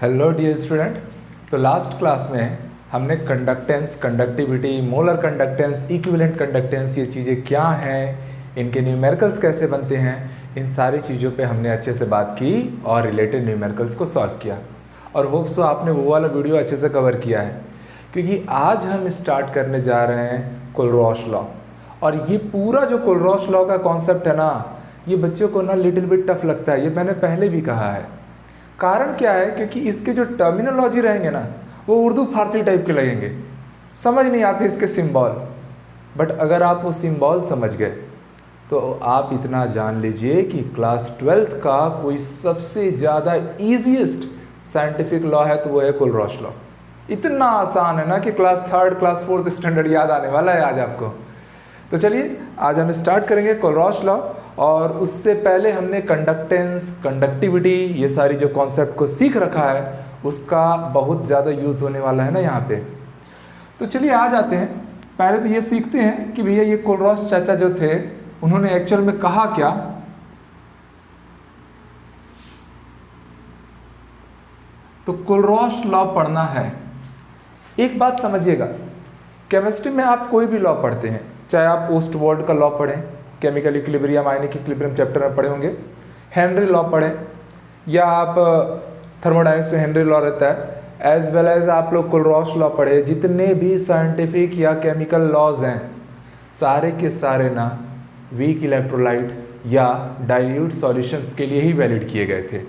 Hello dear student. तो last class में हमने conductance, conductivity, molar conductance, equivalent conductance, ये चीज़ें क्या हैं, इनके न्यूमेरिकल्स कैसे बनते हैं, इन सारी चीज़ों पे हमने अच्छे से बात की और रिलेटेड न्यूमेरिकल्स को सॉल्व किया। और होप सो आपने वो वाला वीडियो अच्छे से कवर किया है, क्योंकि आज हम स्टार्ट करने जा रहे हैं कोलरॉश लॉ। और ये पूरा जो कोलरॉश लॉ का कॉन्सेप्ट है ना, ये बच्चों को ना लिटिल बिट टफ लगता है। ये मैंने पहले भी कहा है। कारण क्या है, क्योंकि इसके जो टर्मिनोलॉजी रहेंगे ना, वो उर्दू फारसी टाइप के लगेंगे, समझ नहीं आते इसके सिंबल। बट अगर आप वो सिंबल समझ गए तो आप इतना जान लीजिए कि क्लास 12th का कोई सबसे ज़्यादा ईजीएस्ट साइंटिफिक लॉ है तो वो है कोलरॉश लॉ। इतना आसान है ना कि class 3rd, class 4th standard याद आने वाला है आज आपको। तो चलिए आज हम स्टार्ट करेंगे कोलरॉश लॉ। और उससे पहले हमने कंडक्टेंस, कंडक्टिविटी, ये सारी जो कॉन्सेप्ट को सीख रखा है, उसका बहुत ज़्यादा यूज़ होने वाला है ना यहाँ पे। तो चलिए आ जाते हैं। पहले तो ये सीखते हैं कि भैया ये कोलरॉश चाचा जो थे उन्होंने एक्चुअल में कहा क्या। तो कोलरॉश लॉ पढ़ना है। एक बात समझिएगा, केमिस्ट्री में आप कोई भी लॉ पढ़ते हैं, चाहे आप ओस्टवर्ल्ड का लॉ पढ़ें, chemical equilibrium, ionic equilibrium chapter में पढ़े होंगे, हेनरी लॉ पढ़ें, या आप थर्मोडायनेमिक्स में हेनरी लॉ रहता है, एज वेल एज आप लोग कोलरॉश लॉ पढ़े। जितने भी साइंटिफिक या केमिकल लॉज हैं सारे के सारे ना वीक इलेक्ट्रोलाइट या डाइल्यूट सॉल्यूशंस के लिए ही वैलिड किए गए थे।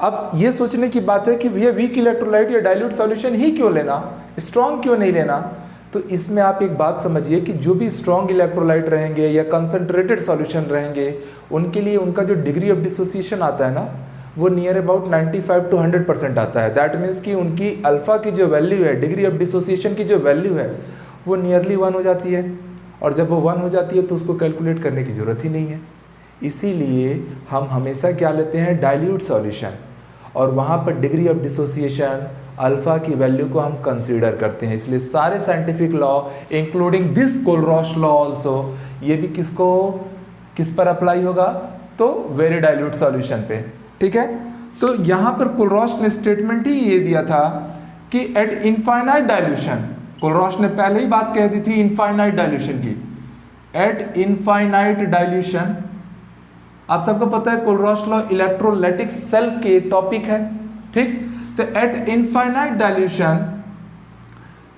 अब ये सोचने की बात है कि भैया वीक इलेक्ट्रोलाइट या डाइल्यूट सॉल्यूशन ही क्यों लेना, स्ट्रॉन्ग क्यों नहीं लेना। तो इसमें आप एक बात समझिए कि जो भी स्ट्रॉन्ग इलेक्ट्रोलाइट रहेंगे या कंसंट्रेटेड सॉल्यूशन रहेंगे, उनके लिए उनका जो डिग्री ऑफ डिसोसिएशन आता है ना, वो नियर अबाउट 95 to 100% आता है। दैट मीन्स कि उनकी अल्फा की जो वैल्यू है, डिग्री ऑफ डिसोसिएशन की जो वैल्यू है, वो नियरली 1 हो जाती है। और जब वो 1 हो जाती है तो उसको कैलकुलेट करने की ज़रूरत ही नहीं है। इसीलिए हम हमेशा क्या लेते हैं, डाइल्यूट सॉल्यूशन, और वहाँ पर डिग्री ऑफ डिसोसिएशन, अल्फा की वैल्यू को हम कंसीडर करते हैं। इसलिए सारे scientific law including this Kohlrausch law also, ये भी किस पर अप्लाई होगा, तो वेरी डाइल्यूट सॉल्यूशन पे। ठीक है। तो यहाँ पर कोलरॉश ने स्टेटमेंट ही ये दिया था कि एट इनफाइनाइट डाइल्यूशन, कोलरॉश ने पहले ही बात कह दी थी इनफाइनाइट डाइल्यूशन की। एट इनफाइनाइट डाइल्यूशन, आप सबको पता है कोलरॉश लॉ इलेक्ट्रोलाइटिक सेल के टॉपिक है। ठीक। तो at infinite dilution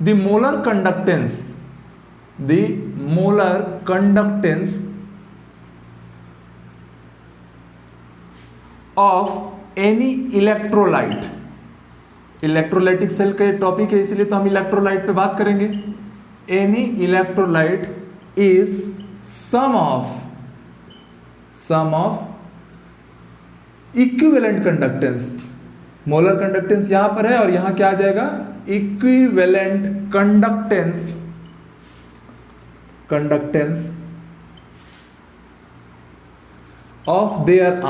the molar conductance of any electrolyte, electrolytic cell का टॉपिक है इसलिए तो हम इलेक्ट्रोलाइट पे बात करेंगे। Any electrolyte is sum of equivalent conductance. Molar conductance यहां पर है और यहां क्या आ जाएगा, equivalent conductance of their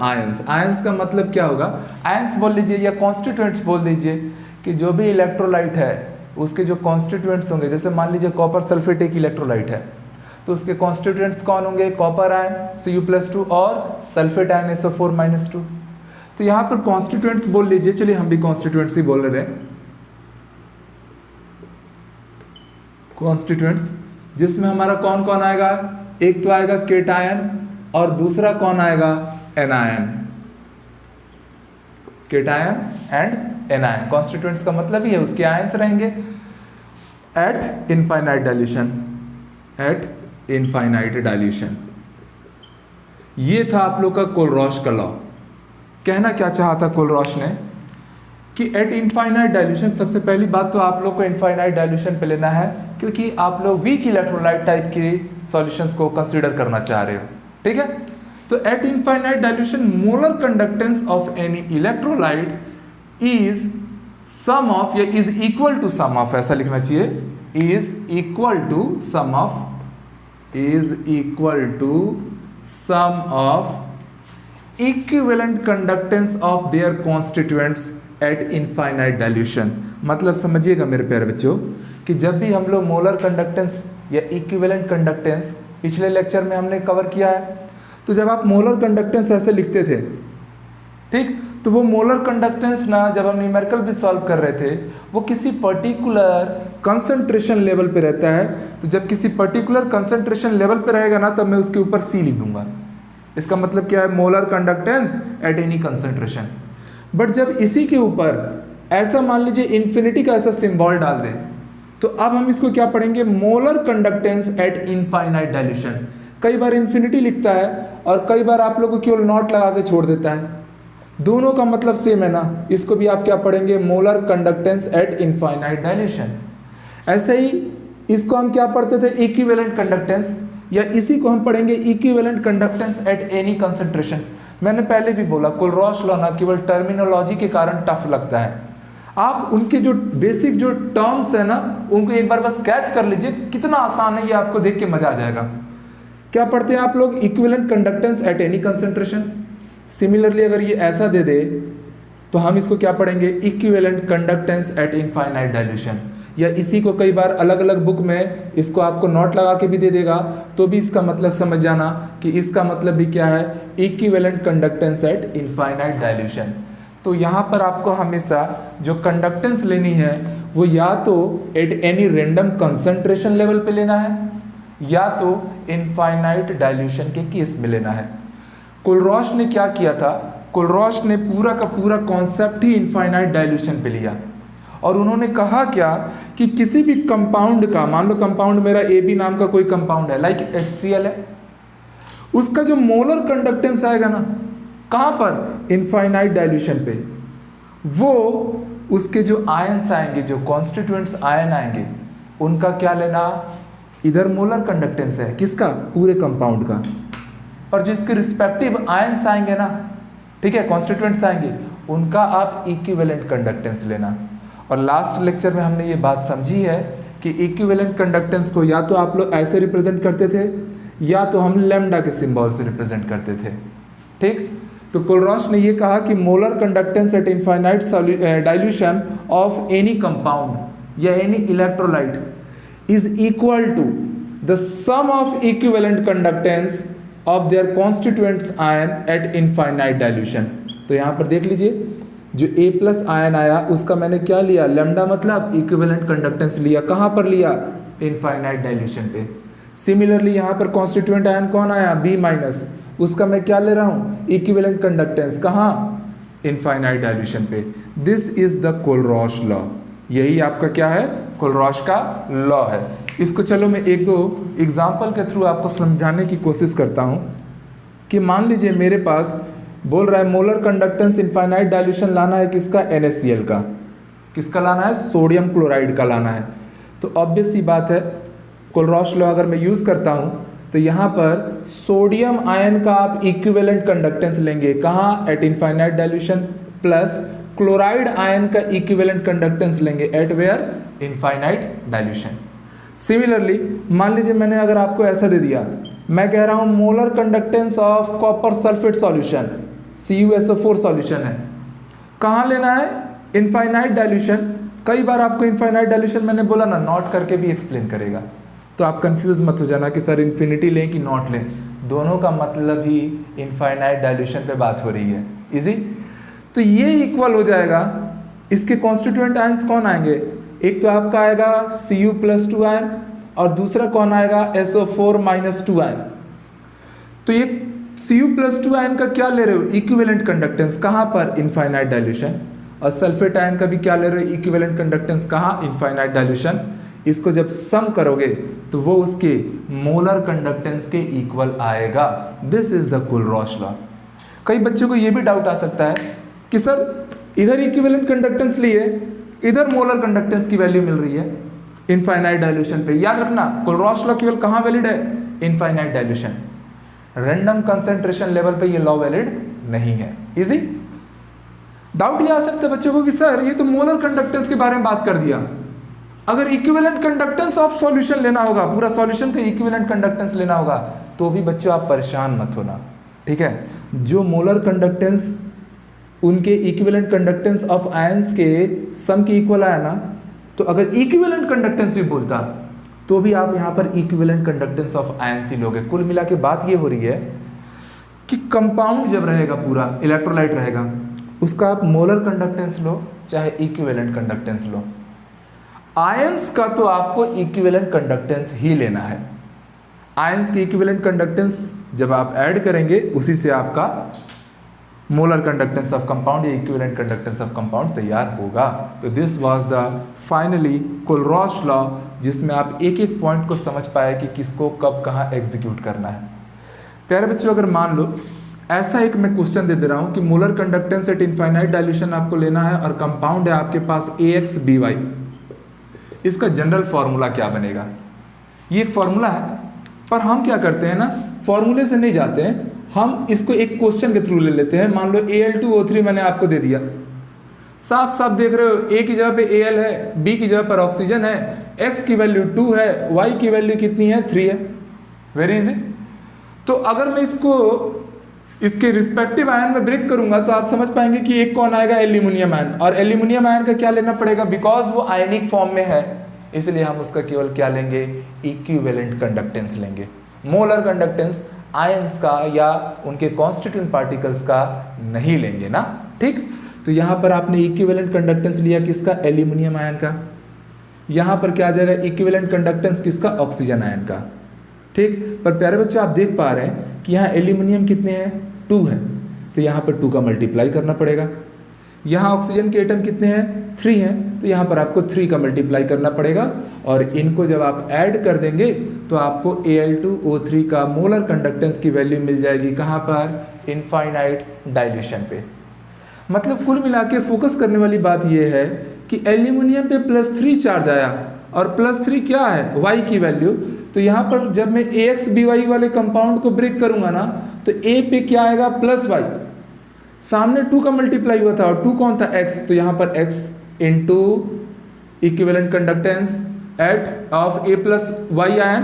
ions. Ions का मतलब क्या होगा, आयंस बोल लीजिए या कॉन्स्टिट्यूएंट्स बोल दीजिए, कि जो भी इलेक्ट्रोलाइट है उसके जो कॉन्स्टिट्यूएंट्स होंगे, जैसे मान लीजिए कॉपर सल्फेट एक इलेक्ट्रोलाइट है, तो उसके कॉन्स्टिट्यूएंट्स कौन होंगे, कॉपर आयन Cu+2 और सल्फेट आयन SO4-2। तो यहाँ पर कॉन्स्टिट्यूएंट्स बोल लीजिए, चलिए हम भी कॉन्स्टिट्यूएंट्स ही बोल रहे हैं। कॉन्स्टिट्यूएंट्स जिसमें हमारा कौन कौन आएगा, एक तो आएगा केटायन और दूसरा कौन आएगा, anion. Cation and anion constituents का मतलब ही है उसके आयंस रहेंगे एट इनफाइनाइट डाइल्यूशन। ये था आप लोग का कोलरॉश का लॉ। कहना क्या चाहा था कोलरॉश ने कि एट इनफाइनाइट डाइल्यूशन, सबसे पहली बात तो आप लोग को इनफाइनाइट डाइल्यूशन पे लेना है, क्योंकि आप लोग वीक इलेक्ट्रोलाइट टाइप के सॉल्यूशंस को कंसीडर करना चाह रहे हो। ठीक है। तो at infinite dilution molar conductance of any electrolyte is sum of, या is equal to sum of, ऐसा लिखना चाहिए, is equal to sum of equivalent conductance of their constituents at infinite dilution. मतलब समझिएगा मेरे प्यारे बच्चों कि जब भी हम लोग मोलर कंडक्टेंस या इक्विवेलेंट कंडक्टेंस पिछले लेक्चर में हमने कवर किया है, तो जब आप मोलर कंडक्टेंस ऐसे लिखते थे ठीक। तो वो मोलर कंडक्टेंस ना जब हम न्यूमेरिकल भी सॉल्व कर रहे थे वो किसी पर्टिकुलर कंसंट्रेशन लेवल पे रहता है। तो जब किसी पर्टिकुलर कंसंट्रेशन लेवल पे रहेगा ना तब मैं उसके ऊपर सी लिख दूंगा। इसका मतलब क्या है, molar conductance at any concentration. But जब इसी के ऊपर ऐसा मान लीजिए इन्फिनिटी का ऐसा सिंबल डाल दें तो अब हम इसको क्या पढ़ेंगे, molar conductance at infinite dilution. कई बार इन्फिनिटी लिखता है और कई बार आप लोग को केवल नॉट लगा के छोड़ देता है, दोनों का मतलब सेम है ना। इसको भी आप क्या पढ़ेंगे, molar conductance at infinite dilution. ऐसे ही इसको हम क्या पढ़ते थे, इक्विवेलेंट कंडक्टेंस, या इसी को हम पढ़ेंगे equivalent conductance at any concentration. मैंने पहले भी बोला कोलरॉश लॉ ना केवल टर्मिनोलॉजी के कारण टफ लगता है, आप उनके जो बेसिक जो टर्म्स है ना उनको एक बार बस कैच कर लीजिए, कितना आसान है ये आपको देख के मजा आ जाएगा। क्या पढ़ते हैं आप लोग, equivalent conductance at any concentration. Similarly अगर ये ऐसा दे दे तो हम इसको क्या पढ़ेंगे, equivalent conductance at infinite dilution. या इसी को कई बार अलग अलग बुक में इसको आपको नोट लगा के भी दे देगा तो भी इसका मतलब समझ जाना कि इसका मतलब भी क्या है, equivalent conductance at infinite dilution. तो यहाँ पर आपको हमेशा जो कंडक्टेंस लेनी है वो या तो at any random concentration level पे लेना है या तो इनफाइनाइट डाइल्यूशन के केस में लेना है। कोलरॉश ने क्या किया था, कोलरॉश ने पूरा का पूरा कॉन्सेप्ट ही इनफाइनाइट डाइल्यूशन पे लिया और उन्होंने कहा क्या कि किसी भी कंपाउंड का, मान लो कंपाउंड मेरा AB नाम का कोई कंपाउंड है लाइक HCl है, उसका जो मोलर कंडक्टेंस आएगा ना कहाँ पर, इनफाइनाइट डाइल्यूशन पे, वो उसके जो आयंस आएंगे, जो कॉन्स्टिट्यूएंट्स आयन आएंगे उनका क्या लेना, इधर मोलर कंडक्टेंस है किसका, पूरे कंपाउंड का, पर जो इसके रिस्पेक्टिव आयंस आएंगे ना, ठीक है, कॉन्स्टिट्यूएंट्स आएंगे, उनका आप इक्विवेलेंट कंडक्टेंस लेना। और लास्ट लेक्चर में हमने ये बात समझी है कि इक्विवेलेंट कंडक्टेंस को या तो आप लोग ऐसे रिप्रेजेंट करते थे या तो हम लैम्डा के सिंबल से रिप्रेजेंट करते थे, ठीक। तो कोलरॉश ने ये कहा कि molar conductance at infinite dilution of any compound या any electrolyte is equal to the sum of equivalent conductance of their constituents ion at infinite dilution. तो यहाँ पर देख लीजिए जो A+ आयन आया उसका मैंने क्या लिया, लैम्डा, मतलब इक्विवेलेंट कंडक्टेंस लिया, कहाँ पर लिया, इनफाइनाइट डाइल्यूशन पे। सिमिलरली यहाँ पर कॉन्स्टिट्यूएंट आयन कौन आया, B-, उसका मैं क्या ले रहा हूँ, इक्विवेलेंट कंडक्टेंस, कहाँ, इनफाइनाइट डाइल्यूशन पे। This is the Kohlrausch law, यही आपका क्या है, कोलरॉश का लॉ है। इसको चलो मैं एक दो एग्जाम्पल के थ्रू आपको समझाने की कोशिश करता हूँ कि मान लीजिए मेरे पास बोल रहा है मोलर कंडक्टेंस इनफाइनाइट डाइल्यूशन लाना है किसका, NaCl का, किसका लाना है, सोडियम क्लोराइड का लाना है। तो ऑब्वियस सी बात है कोलरॉश लॉ अगर मैं यूज़ करता हूँ तो यहाँ पर सोडियम आयन का आप इक्विवेलेंट कंडक्टेंस लेंगे, कहाँ, at infinite dilution, plus chloride ion का इक्विवेलेंट कंडक्टेंस लेंगे at where, infinite dilution. Similarly मान लीजिए मैंने अगर आपको ऐसा दे दिया, मैं कह रहा हूँ molar conductance of copper sulphate solution, CuSO4 solution है, कहाँ लेना है, इनफाइनाइट डाइल्यूशन। कई बार आपको इनफाइनाइट डाइल्यूशन मैंने बोला ना नॉट करके भी एक्सप्लेन करेगा, तो आप कंफ्यूज मत हो जाना कि सर इन्फिनिटी लें कि नॉट लें, दोनों का मतलब ही इनफाइनाइट डाइल्यूशन पे बात हो रही है, इजी। तो ये इक्वल हो जाएगा, इसके कॉन्स्टिट्यूएंट आयंस कौन आएंगे, एक तो आपका आएगा Cu+2 आयन और दूसरा कौन आएगा, SO4-2 आयन। तो ये Cu+2 आयन का क्या ले रहे हो, इक्विवेलेंट कंडक्टेंस, कहाँ पर, इनफाइनाइट डाइल्यूशन। और सल्फेट आयन का भी क्या ले रहे हो, इक्विवेलेंट कंडक्टेंस, कहाँ, इनफाइनाइट डाइल्यूशन। इसको जब सम करोगे तो वो उसके मोलर कंडक्टेंस के इक्वल आएगा। This is the Kohlrausch law. कई बच्चों को ये भी डाउट आ सकता है कि सर इधर इक्विवेलेंट कंडक्टेंस लिए, इधर मोलर कंडक्टेंस की वैल्यू मिल रही है इनफाइनाइट डाइल्यूशन पे। याद रखना कोलरॉश लॉ केवल कहाँ वैलिड है, infinite dilution. Random concentration level पे ये लॉ वैलिड नहीं है। इजी। डाउट ये आ सकता है बच्चों को कि सर ये तो मोलर कंडक्टेंस के बारे में बात कर दिया, अगर इक्विवेलेंट कंडक्टेंस ऑफ सॉल्यूशन लेना होगा, पूरा सॉल्यूशन का इक्विवेलेंट कंडक्टेंस लेना होगा, तो भी बच्चों आप परेशान मत होना, ठीक है। जो मोलर कंडक्टेंस उनके इक्विवेलेंट कंडक्टेंस ऑफ आयंस के सम के इक्वल आया ना, तो अगर इक्विवेलेंट कंडक्टेंस भी बोलता तो भी आप यहाँ पर इक्विवेलेंट कंडक्टेंस ऑफ आयंस ही लोगे। कुल मिला के बात ये हो रही है कि कंपाउंड जब रहेगा पूरा इलेक्ट्रोलाइट रहेगा उसका आप मोलर कंडक्टेंस लो चाहे इक्विवेलेंट कंडक्टेंस लो, आयंस का तो आपको इक्विवेलेंट कंडक्टेंस ही लेना है। आयंस की इक्विवेलेंट कंडक्टेंस जब आप ऐड करेंगे उसी से आपका मोलर कंडक्टेंस ऑफ कंपाउंड या इक्विवेलेंट कंडक्टेंस ऑफ कंपाउंड तैयार होगा। तो this was the finally Kohlrausch law, जिसमें आप एक एक पॉइंट को समझ पाए कि किसको कब कहाँ एग्जीक्यूट करना है। प्यारे बच्चों, अगर मान लो ऐसा एक मैं क्वेश्चन दे दे रहा हूँ कि molar conductance at infinite dilution आपको लेना है और कंपाउंड है आपके पास AX/BY, इसका जनरल फॉर्मूला क्या बनेगा? ये एक फॉर्मूला है, पर हम क्या करते हैं ना, फॉर्मूले से नहीं जाते हैं, हम इसको एक क्वेश्चन के थ्रू ले लेते हैं। मान लो Al2O3 मैंने आपको दे दिया, साफ साफ देख रहे हो A की जगह पे Al है, B की जगह पर ऑक्सीजन है, X की वैल्यू 2 है, Y की वैल्यू कितनी है 3 है। Very easy. तो अगर मैं इसको इसके रिस्पेक्टिव आयन में ब्रेक करूंगा तो आप समझ पाएंगे कि एक कौन आएगा, एल्यूमिनियम आयन। और एल्यूमिनियम आयन का क्या लेना पड़ेगा, बिकॉज वो आयनिक फॉर्म में है इसलिए हम उसका केवल क्या लेंगे, इक्विवेलेंट कंडक्टेंस लेंगे। मोलर कंडक्टेंस आयंस का या उनके कॉन्स्टिट्यूएंट पार्टिकल्स का नहीं लेंगे ना, ठीक। तो यहाँ पर आपने इक्विवेलेंट कंडक्टेंस लिया किसका, एल्यूमिनियम आयन का। यहाँ पर क्या आ जाएगा, इक्विवेलेंट कंडक्टेंस किसका, ऑक्सीजन आयन का, ठीक। पर प्यारे बच्चों आप देख पा रहे हैं कि यहाँ एल्यूमिनियम कितने हैं, 2 हैं, तो यहाँ पर 2 का मल्टीप्लाई करना पड़ेगा। यहाँ ऑक्सीजन के एटम कितने हैं, 3 हैं, तो यहाँ पर आपको 3 का मल्टीप्लाई करना पड़ेगा। और इनको जब आप ऐड कर देंगे तो आपको Al2O3 का मोलर कंडक्टेंस की वैल्यू मिल जाएगी कहाँ पर, इनफाइनाइट डाइल्यूशन पे। मतलब कुल मिला के फोकस करने वाली बात यह है कि एल्यूमिनियम पे +3 चार्ज आया और +3 क्या है, Y की वैल्यू। तो यहाँ पर जब मैं AX/BY वाले कंपाउंड को ब्रेक करूंगा ना तो A पे क्या आएगा, +Y, सामने 2 का मल्टीप्लाई हुआ था और 2 कौन था, X, तो यहाँ पर X into equivalent conductance at of A+Y ion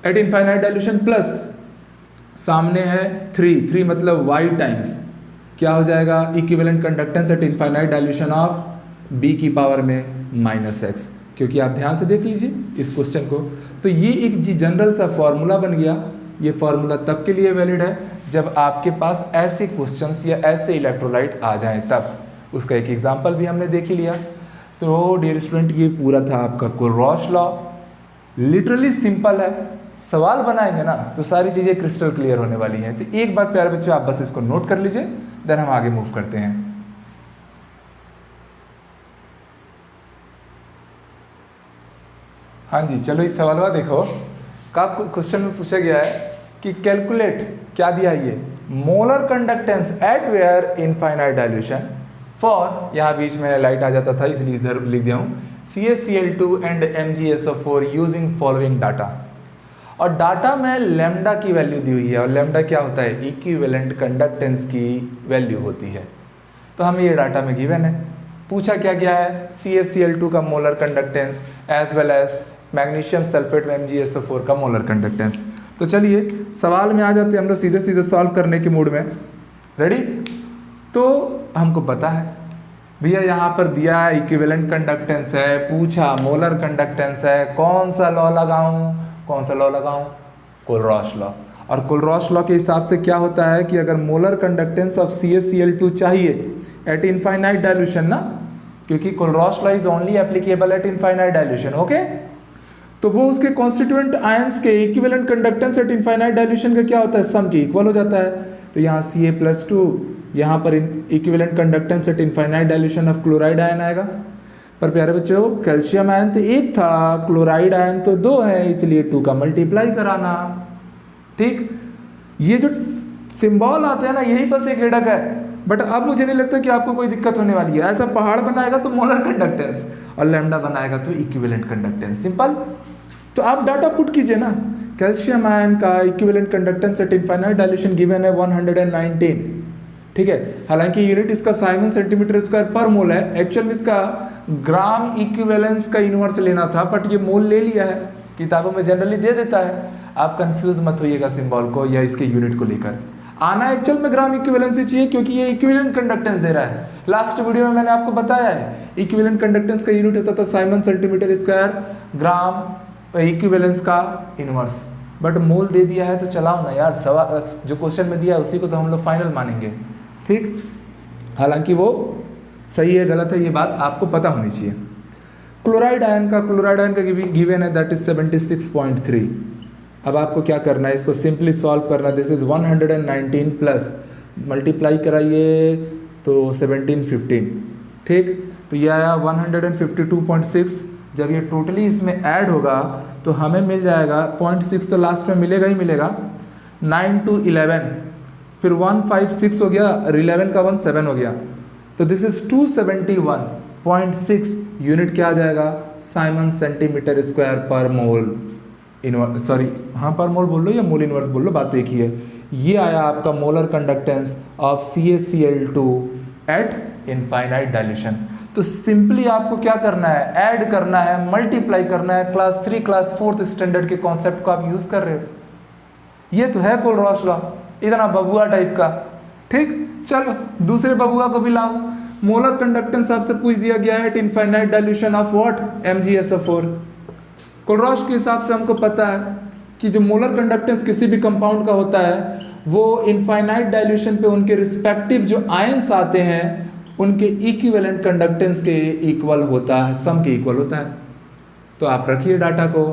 at infinite dilution plus सामने है 3 मतलब Y टाइम्स क्या हो जाएगा, equivalent conductance at infinite dilution of B की पावर में -X। क्योंकि आप ध्यान से देख लीजिए इस क्वेश्चन को, तो ये एक जनरल सा फॉर्मूला बन गया। ये फॉर्मूला तब के लिए वैलिड है जब आपके पास ऐसे क्वेश्चंस या ऐसे इलेक्ट्रोलाइट आ जाएं तब। उसका एक एग्जांपल भी हमने देख ही लिया। तो डियर स्टूडेंट, ये पूरा था आपका कोलरॉश लॉ। लिटरली सिंपल है, सवाल बनाएंगे ना तो सारी चीज़ें क्रिस्टल क्लियर होने वाली हैं। तो एक बार प्यारे बच्चों आप बस इसको नोट कर लीजिए, देन हम आगे मूव करते हैं। हाँ जी, चलो इस सवाल में देखो, का क्वेश्चन में पूछा गया है कि कैलकुलेट, क्या दिया है ये, molar conductance at where infinite dilution for, यहाँ बीच में लाइट आ जाता था इसलिए इधर लिख दिया हूँ, CaCl2 and MgSO4 using following data. और डाटा में लैम्डा की वैल्यू दी हुई है, और लैम्डा क्या होता है, इक्विवेलेंट कंडक्टेंस की वैल्यू होती है। तो हमें ये डाटा में गिवन है। पूछा क्या गया है, CaCl2 का molar conductance as well as magnesium sulphate में MgSO4 का मोलर कंडक्टेंस। तो चलिए सवाल में आ जाते हैं हम लोग सीधे सीधे सॉल्व करने के मूड में। रेडी? तो हमको पता है भैया यहाँ पर दिया है इक्विवेलेंट कंडक्टेंस है, पूछा मोलर कंडक्टेंस है, कौन सा लॉ लगाऊं, कौन सा लॉ लगाऊं, कोलरॉश लॉ। और कोलरॉश लॉ के हिसाब से क्या होता है कि अगर मोलर कंडक्टेंस ऑफ CaCl2 चाहिए एट इनफाइनाइट डाइल्यूशन ना, क्योंकि Kohlrausch law is only applicable at infinite dilution, okay. तो वो उसके कॉन्स्टिट्यूएंट आयंस के equivalent conductance at infinite dilution का क्या होता है, सम के इक्वल हो जाता है। तो यहाँ Ca+2, यहाँ पर equivalent conductance at infinite dilution of chloride ion आएगा। पर प्यारे बच्चों, कैल्शियम आयन तो 1 था, क्लोराइड आयन तो 2 है, इसलिए 2 का मल्टीप्लाई कराना, ठीक। ये जो सिंबल आते हैं ना, यही बस एक हेडक है। बट अब मुझे नहीं लगता कि आपको कोई दिक्कत होने वाली है। ऐसा पहाड़ बनाएगा तो मोलर कंडक्टेंस और लैम्डा बनाएगा तो इक्विवेलेंट कंडक्टेंस, सिंपल। तो आप डाटा पुट कीजिए ना, कैल्शियम आयन का equivalent conductance at infinite dilution given है 119, ठीक है। हालांकि यूनिट इसका साइमन सेंटीमीटर स्क्वायर पर मोल है, एक्चुअल में इसका ग्राम इक्विवेलेंस का इनवर्स लेना था, बट ये मोल ले लिया है, किताबों में जनरली दे देता है। आप कंफ्यूज मत होइएगा सिंबल को या इसके यूनिट को लेकर। आना एक्चुअल में ग्राम इक्विवेलेंस चाहिए, क्योंकि ये इक्विवेलेंट कंडक्टेंस दे रहा है। लास्ट वीडियो में मैंने आपको बताया है इक्विवेलेंट कंडक्टेंस का यूनिट होता था साइमन सेंटीमीटर स्क्वायर, ग्राम इक्विवेलेंस का इनवर्स। बट मोल दे दिया है तो चलाओ ना यार, जो क्वेश्चन में दिया है उसी को तो हम लोग फाइनल मानेंगे, ठीक। हालांकि वो सही है गलत है ये बात आपको पता होनी चाहिए। क्लोराइड आयन का गिवन है दैट इज 76.3। अब आपको क्या करना है, इसको सिंपली सॉल्व करना। दिस इज 119 प्लस मल्टीप्लाई कराइए तो 1715, ठीक। तो ये आया 152.6। जब ये टोटली इसमें ऐड होगा तो हमें मिल जाएगा 0.6 तो लास्ट में मिलेगा ही मिलेगा, 9 to 11, फिर 156 हो गया, 11 का 1 7 हो गया, तो दिस इज 271.6 यूनिट क्या आ जाएगा, साइमन सेंटीमीटर स्क्वायर पर मोल इनवर्स, सॉरी हाँ पर मोल बोल लो या मोल इनवर्स बोल लो, बात तो एक ही है। ये आया आपका molar conductance of CaCl2 eight infinite dilution. तो सिंपली आपको क्या करना है, ऐड करना है, मल्टीप्लाई करना है। क्लास 3 क्लास 4th स्टैंडर्ड के कॉन्सेप्ट को आप यूज कर रहे हो। ये तो है कोलरॉस लॉ, इतना बबुआ टाइप का, ठीक। चलो दूसरे बबुआ को भी लाओ। मोलर कंडक्टेंस आपसे पूछ दिया गया है eight infinite dilution of what, MgSO4। कोलरॉस के हिसाब से हमको पता है कि जो मोलर कंडक्टेंस किसी भी कंपाउंड का होता है वो इनफाइनाइट डाइल्यूशन पे उनके रिस्पेक्टिव जो आयंस आते हैं उनके इक्विवेलेंट कंडक्टेंस के इक्वल होता है, सम के इक्वल होता है। तो आप रखिए डाटा को,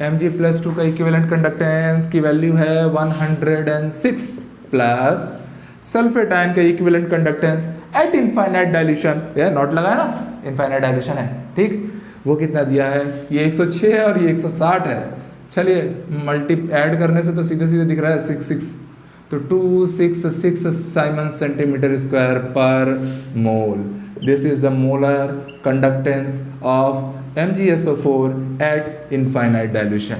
Mg+2 का इक्विवेलेंट कंडक्टेंस की वैल्यू है 106 प्लस सल्फेट आयन का equivalent conductance at infinite dilution, ये नोट लगाया ना, इनफाइनाइट डाइल्यूशन है, ठीक। वो कितना दिया है, ये 106 है और ये 160 है। चलिए मल्टी ऐड करने से तो सीधे सीधे दिख रहा है 66, तो 266 साइमन सेंटीमीटर स्क्वायर पर mole. This is the molar conductance of MgSO4 at infinite dilution.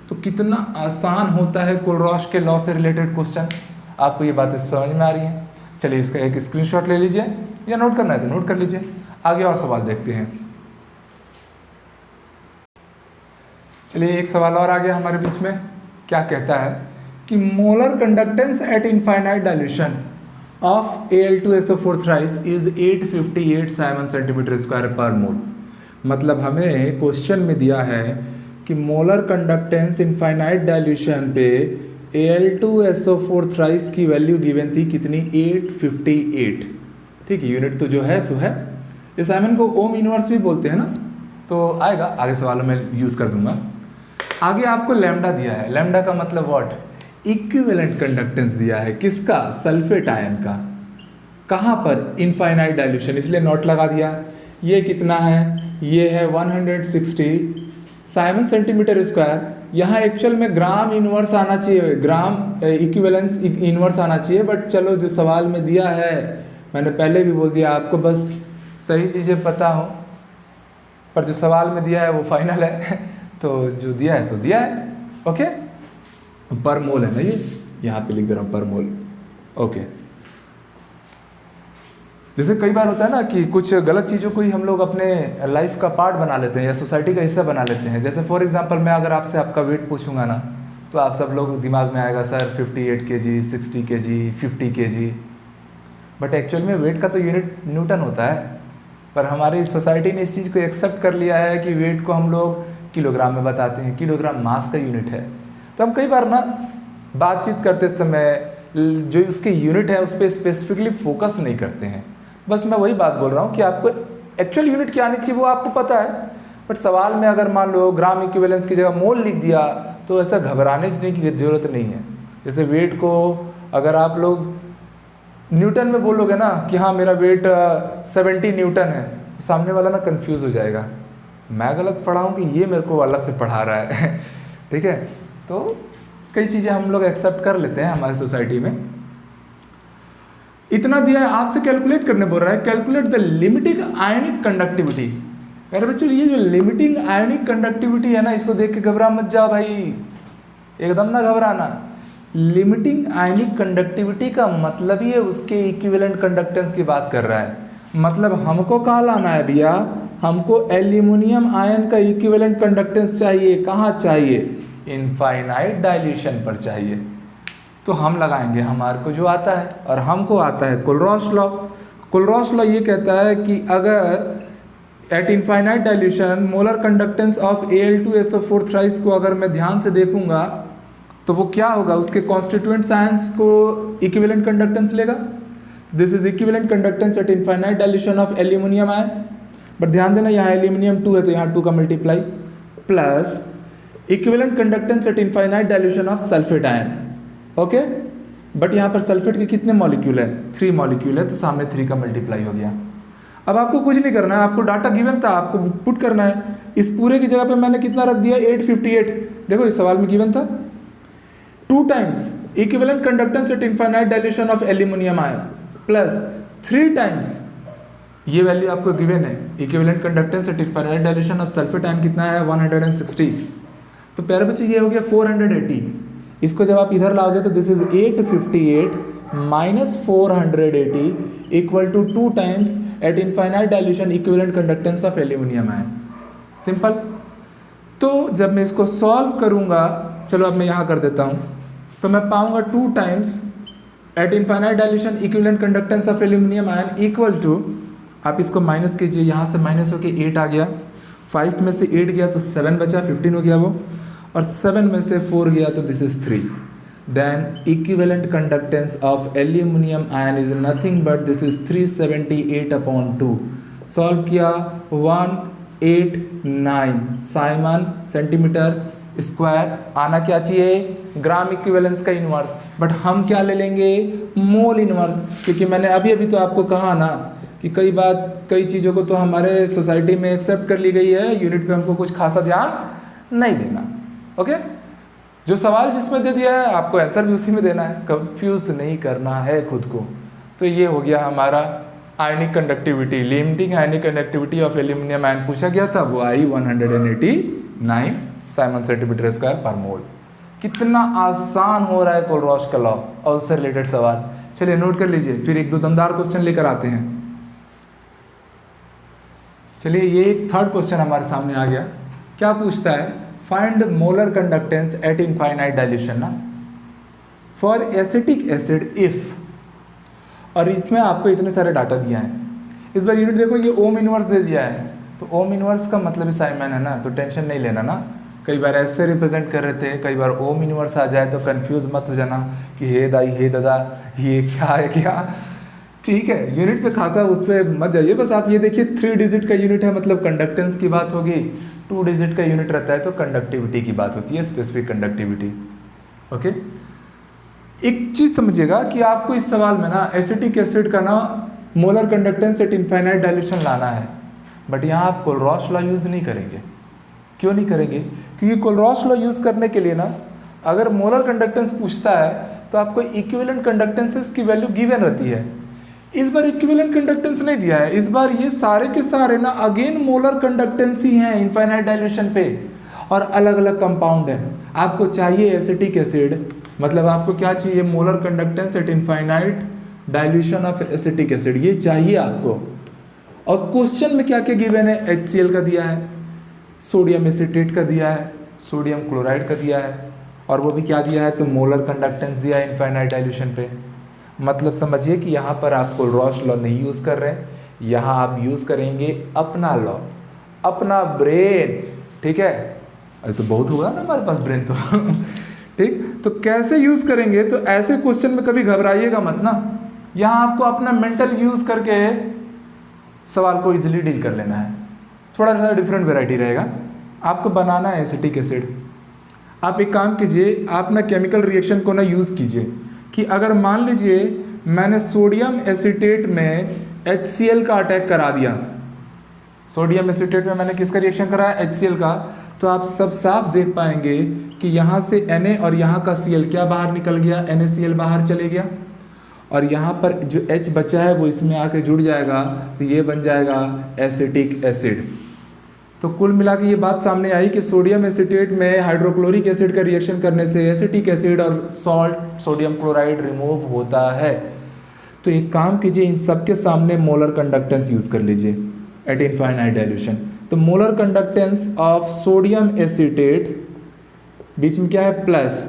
तो कितना आसान होता है कोलरॉस के लॉ से रिलेटेड क्वेश्चन। आपको ये बातें समझ में आ रही हैं? चलिए इसका एक स्क्रीनशॉट ले लीजिए या नोट करना है तो नोट कर लीजिए। आगे और सवाल देखते हैं। चलिए एक सवाल और आ गया हमारे बीच में। क्या कहता है कि molar conductance at infinite dilution of Al2SO4 thrice is 858 Simon centimetre square पर मोल। मतलब हमें क्वेश्चन में दिया है कि मोलर कंडक्टेंस इनफाइनाइट डाइल्यूशन पे Al2SO4 थ्राइस की वैल्यू गिवन थी कितनी, 858, ठीक है। यूनिट तो जो है सो है। इस साइमन को ओम इनवर्स भी बोलते हैं ना, तो आएगा आगे सवालों में यूज़ कर दूंगा। आगे आपको लैम्डा दिया है, लैम्डा का मतलब व्हाट, इक्विवेलेंट कंडक्टेंस दिया है, किसका, सल्फेट आयन का। कहाँ पर, इनफाइनाइट डाइल्यूशन, इसलिए नोट लगा दिया। ये कितना है, ये है 160 साइमन सेंटीमीटर स्क्वायर। यहाँ एक्चुअल में ग्राम इनवर्स आना चाहिए, ग्राम इक्विवेलेंस इनवर्स आना चाहिए, बट चलो जो सवाल में दिया है, मैंने पहले भी बोल दिया आपको, बस सही चीज़ें पता हो, पर जो सवाल में दिया है वो फाइनल है। तो जो दिया है सो दिया है, ओके। पर मोल है ना, ये यहाँ पे लिख दे रहा हूँ पर मोल, ओके। जैसे कई बार होता है ना कि कुछ गलत चीज़ों को ही हम लोग अपने लाइफ का पार्ट बना लेते हैं या सोसाइटी का हिस्सा बना लेते हैं। जैसे फॉर एग्जांपल मैं अगर आपसे आपका वेट पूछूंगा ना, तो आप सब लोग दिमाग में आएगा sir 58 kg, 60 kg, 50 kg, but actual में वेट का तो यूनिट न्यूटन होता है। पर हमारी सोसाइटी ने इस चीज़ को एक्सेप्ट कर लिया है कि वेट को हम लोग किलोग्राम में बताते हैं, किलोग्राम मास का यूनिट है। तो हम कई बार ना बातचीत करते समय जो उसके यूनिट है उस पर स्पेसिफिकली फोकस नहीं करते हैं। बस मैं वही बात बोल रहा हूँ कि आपको एक्चुअल यूनिट क्या आनी चाहिए वो आपको पता है, बट सवाल में अगर मान लो ग्राम इक्विवेलेंस की जगह मोल लिख दिया तो ऐसा घबराने की ज़रूरत नहीं है। जैसे वेट को अगर आप लोग न्यूटन में बोलोगे ना कि हाँ मेरा वेट 70 न्यूटन है, तो सामने वाला ना कंफ्यूज हो जाएगा, मैं गलत पढ़ा हूँ कि ये मेरे को अलग से पढ़ा रहा है। ठीक है, तो कई चीज़ें हम लोग एक्सेप्ट कर लेते हैं हमारी सोसाइटी में। इतना दिया है, आपसे कैलकुलेट करने बोल रहा है, calculate the limiting ionic conductivity. अरे बच्चों ये जो लिमिटिंग आयनिक कंडक्टिविटी है ना, इसको देख के घबरा मत जाओ भाई, एकदम ना घबराना। लिमिटिंग आयनिक कंडक्टिविटी का मतलब ये उसके इक्विवेलेंट कंडक्टेंस की बात कर रहा है। मतलब हमको कहाँ लाना है भैया, हमको एल्यूमिनियम आयन का इक्विवेलेंट कंडक्टेंस चाहिए। कहाँ चाहिए, इनफाइनाइट डाइल्यूशन पर चाहिए। तो हम लगाएंगे हमारे को जो आता है, और हमको आता है कोलरॉस लॉ। कोलरॉस लॉ ये कहता है कि अगर eight infinite dilution molar conductance of Al2SO4 thrice को अगर मैं ध्यान से देखूंगा तो वो क्या होगा, उसके कॉन्स्टिट्यूएंट आयंस को इक्विवेलेंट कंडक्टेंस लेगा। This is equivalent conductance at infinite dilution of aluminium ion, but ध्यान देना यहाँ एल्यूमिनियम 2 है तो यहाँ 2 का multiply, plus equivalent conductance at infinite dilution of sulphate ion. Okay, but यहाँ पर सल्फेट के कितने मॉलिक्यूल है, 3 मॉलिक्यूल है, तो सामने 3 का मल्टीप्लाई हो गया। अब आपको कुछ नहीं करना है, आपको डाटा गिवन था, आपको पुट करना है। इस पूरे की जगह पे मैंने कितना रख दिया, 858। देखो इस सवाल में गिवन था 2 times equivalent conductance at infinite dilution of aluminium ion plus 3 times ये वैल्यू आपको गिवन है, equivalent conductance at infinite dilution of sulphate ion कितना है 160। तो प्यारे बच्चे ये हो गया 480। इसको जब आप इधर लाओगे तो this is 858 minus 480 equal to 2 times at infinite dilution equivalent conductance of aluminium ion. Simple. तो जब मैं इसको सॉल्व करूंगा, चलो अब मैं यहाँ कर देता हूँ, तो मैं पाऊंगा 2 times at infinite dilution equivalent conductance of aluminium ion equal to, आप इसको माइनस कीजिए, यहाँ से माइनस होके 8 आ गया, 5 में से 8 गया तो 7 बचा, 15 हो गया वो, और 7 में से 4 गया तो this is 3। Then equivalent conductance of aluminium ion is nothing but this is 378/2। Solve किया 189 साइमन सेंटीमीटर स्क्वायर, आना क्या चाहिए, ग्राम इक्विवेलेंस का इन्वर्स, बट हम क्या ले लेंगे, मोल इन्वर्स, क्योंकि मैंने अभी तो आपको कहा ना कि कई चीज़ों को तो हमारे सोसाइटी में एक्सेप्ट कर ली गई है, यूनिट पे हमको कुछ खासा ध्यान नहीं देना। ओके, जो सवाल जिसमें दे दिया है आपको आंसर भी उसी में देना है, कंफ्यूज नहीं करना है खुद को। तो ये हो गया हमारा ionic conductivity, limiting ionic conductivity of aluminium ion पूछा गया था, वो आई 189 साइमन सेंटीमीटर स्क्वायर पर मोल। कितना आसान हो रहा है कोलरॉश का लॉ और उससे रिलेटेड सवाल। चलिए नोट कर लीजिए, फिर एक दो दमदार क्वेश्चन लेकर आते हैं। चलिए ये एक थर्ड क्वेश्चन हमारे सामने आ गया। क्या पूछता है, find molar conductance at infinite dilution ना फॉर एसिटिक एसिड इफ, और इसमें आपको इतने सारे डाटा दिया है। इस बार यूनिट देखो, ये ओम इनवर्स दे दिया है, तो ओम इनवर्स का मतलब ही साइमन है ना, तो टेंशन नहीं लेना ना। कई बार ऐसे रिप्रेजेंट कर रहे थे, कई बार ओम इनवर्स आ जाए तो कंफ्यूज मत हो जाना कि हे दाई हे दादा ये क्या है क्या। ठीक है, यूनिट पे खासा उस पर मत जाइए, बस आप ये देखिए 3 डिजिट का यूनिट है, मतलब कंडक्टेंस की बात होगी, 2 डिजिट का यूनिट रहता है तो कंडक्टिविटी की बात होती है, स्पेसिफिक कंडक्टिविटी। ओके, एक चीज़ समझिएगा कि आपको इस सवाल में ना एसिटिक एसिड का ना molar conductance at infinite dilution लाना है, बट यहाँ आप कोलरॉश लॉ यूज़ नहीं करेंगे। क्यों नहीं करेंगे, क्योंकि कोलरॉश लॉ यूज़ करने के लिए ना अगर मोलर कंडक्टेंस पूछता है तो आपको इक्विवेलेंट कंडक्टेंसेस की वैल्यू गिवन रहती है। इस बार इक्विवेलेंट कंडक्टेंस नहीं दिया है, इस बार ये सारे के सारे ना अगेन मोलर कंडक्टेंस ही हैं इनफाइनाइट डाइल्यूशन पे, और अलग अलग कंपाउंड है। आपको चाहिए एसिटिक एसिड, मतलब आपको क्या चाहिए, molar conductance at infinite dilution of acetic acid, ये चाहिए आपको। और क्वेश्चन में क्या क्या गिवन है, HCl का दिया है, सोडियम एसिटेट का दिया है, सोडियम क्लोराइड का दिया है, और वो भी क्या दिया है, तो मोलर कंडक्टेंस दिया है इनफाइनाइट डाइल्यूशन पे। मतलब समझिए कि यहाँ पर आप कोलरॉश लॉ नहीं यूज़ कर रहे हैं, यहाँ आप यूज़ करेंगे अपना लॉ, अपना ब्रेन। ठीक है, अरे तो बहुत होगा ना हमारे पास ब्रेन तो ठीक, तो कैसे यूज़ करेंगे, तो ऐसे क्वेश्चन में कभी घबराइएगा मत ना, यहाँ आपको अपना मेंटल यूज़ करके सवाल को इजीली डील कर लेना है। थोड़ा सा डिफरेंट वैरायटी रहेगा। आपको बनाना है एसिटिक एसिड, आप एक काम कीजिए, आप ना केमिकल रिएक्शन को ना यूज़ कीजिए कि अगर मान लीजिए मैंने सोडियम एसिटेट में HCl का अटैक करा दिया, सोडियम एसिटेट में मैंने किसका रिएक्शन कराया, HCl का, तो आप सब साफ देख पाएंगे कि यहाँ से Na और यहाँ का Cl क्या बाहर निकल गया, NaCl बाहर चले गया, और यहाँ पर जो H बचा है वो इसमें आके जुड़ जाएगा, तो ये बन जाएगा एसिटिक एसिड। तो कुल मिला के ये बात सामने आई कि सोडियम एसिटेट में हाइड्रोक्लोरिक एसिड का रिएक्शन करने से एसिटिक एसिड और सॉल्ट सोडियम क्लोराइड रिमूव होता है। तो एक काम कीजिए, इन सब के सामने मोलर कंडक्टेंस यूज़ कर लीजिए एट इनफाइनाइट डाइल्यूशन। तो molar conductance of sodium acetate, बीच में क्या है plus,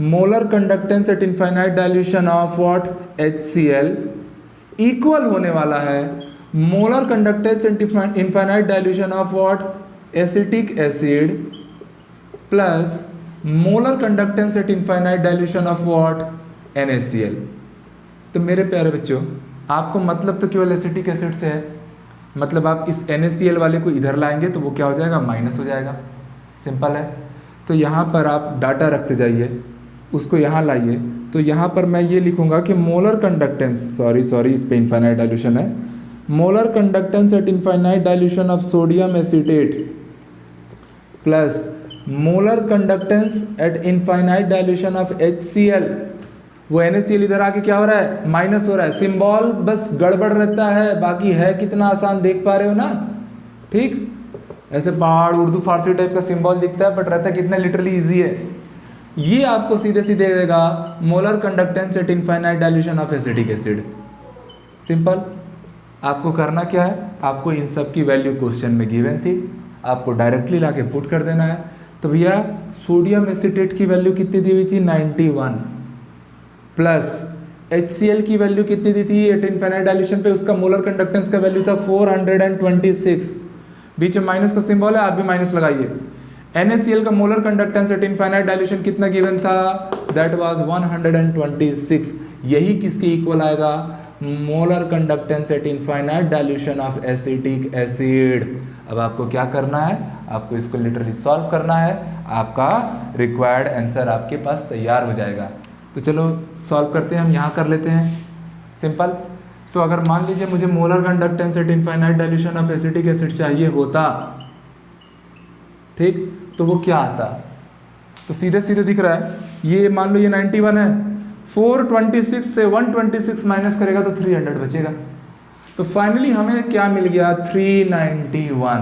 molar conductance at infinite dilution of what, HCl, equal होने वाला है molar conductance at infinite dilution of what, acetic acid, plus molar conductance at infinite dilution of what, NaCl। तो मेरे प्यारे बच्चों, आपको मतलब तो केवल एसिटिक एसिड से है, मतलब आप इस NaCl वाले को इधर लाएंगे तो वो क्या हो जाएगा, माइनस हो जाएगा। सिंपल है। तो यहाँ पर आप डाटा रखते जाइए, उसको यहाँ लाइए। तो यहाँ पर मैं ये लिखूँगा कि मोलर कंडक्टेंस, सॉरी इस पे इनफाइनाइट डाइल्यूशन है, molar conductance at infinite dilution of sodium acetate plus molar conductance at infinite dilution of HCl। वो NaCl इधर आके क्या हो रहा है, माइनस हो रहा है। सिंबल बस गड़बड़ रहता है, बाकी है कितना आसान, देख पा रहे हो ना। ठीक, ऐसे पहाड़ उर्दू फारसी टाइप का सिंबल दिखता है, बट रहता है कितना लिटरली ईजी है। ये आपको सीधे सीधे देगा molar conductance at infinite dilution of acetic acid. Simple. आपको करना क्या है, आपको इन सब की वैल्यू क्वेश्चन में गिवन थी, आपको डायरेक्टली लाके पुट कर देना है। तो भैया सोडियम एसीटेट की वैल्यू कितनी दी हुई थी, 91, प्लस HCl की वैल्यू कितनी दी थी एट इनफाइनाइट डाइल्यूशन पे, उसका मोलर कंडक्टेंस का वैल्यू था 426। बीच में माइनस का सिंबल है, आप भी माइनस लगाइए। NaCl का molar conductance at infinite dilution कितना गिवन था, दैट वाज 126। यही किसके इक्वल आएगा, molar conductance at infinite dilution of acetic acid. अब आपको क्या करना है, आपको इसको लिटरली सॉल्व करना है, आपका रिक्वायर्ड आंसर आपके पास तैयार हो जाएगा। तो चलो सॉल्व करते हैं, हम यहाँ कर लेते हैं। सिंपल। तो अगर मान लीजिए मुझे molar conductance at infinite dilution of acetic acid चाहिए होता, ठीक, तो वो क्या आता, तो सीधे सीधे दिख रहा है, ये मान लो ये 91 है, 426 से 126 माइनस करेगा तो 300 बचेगा। तो फाइनली हमें क्या मिल गया, 391।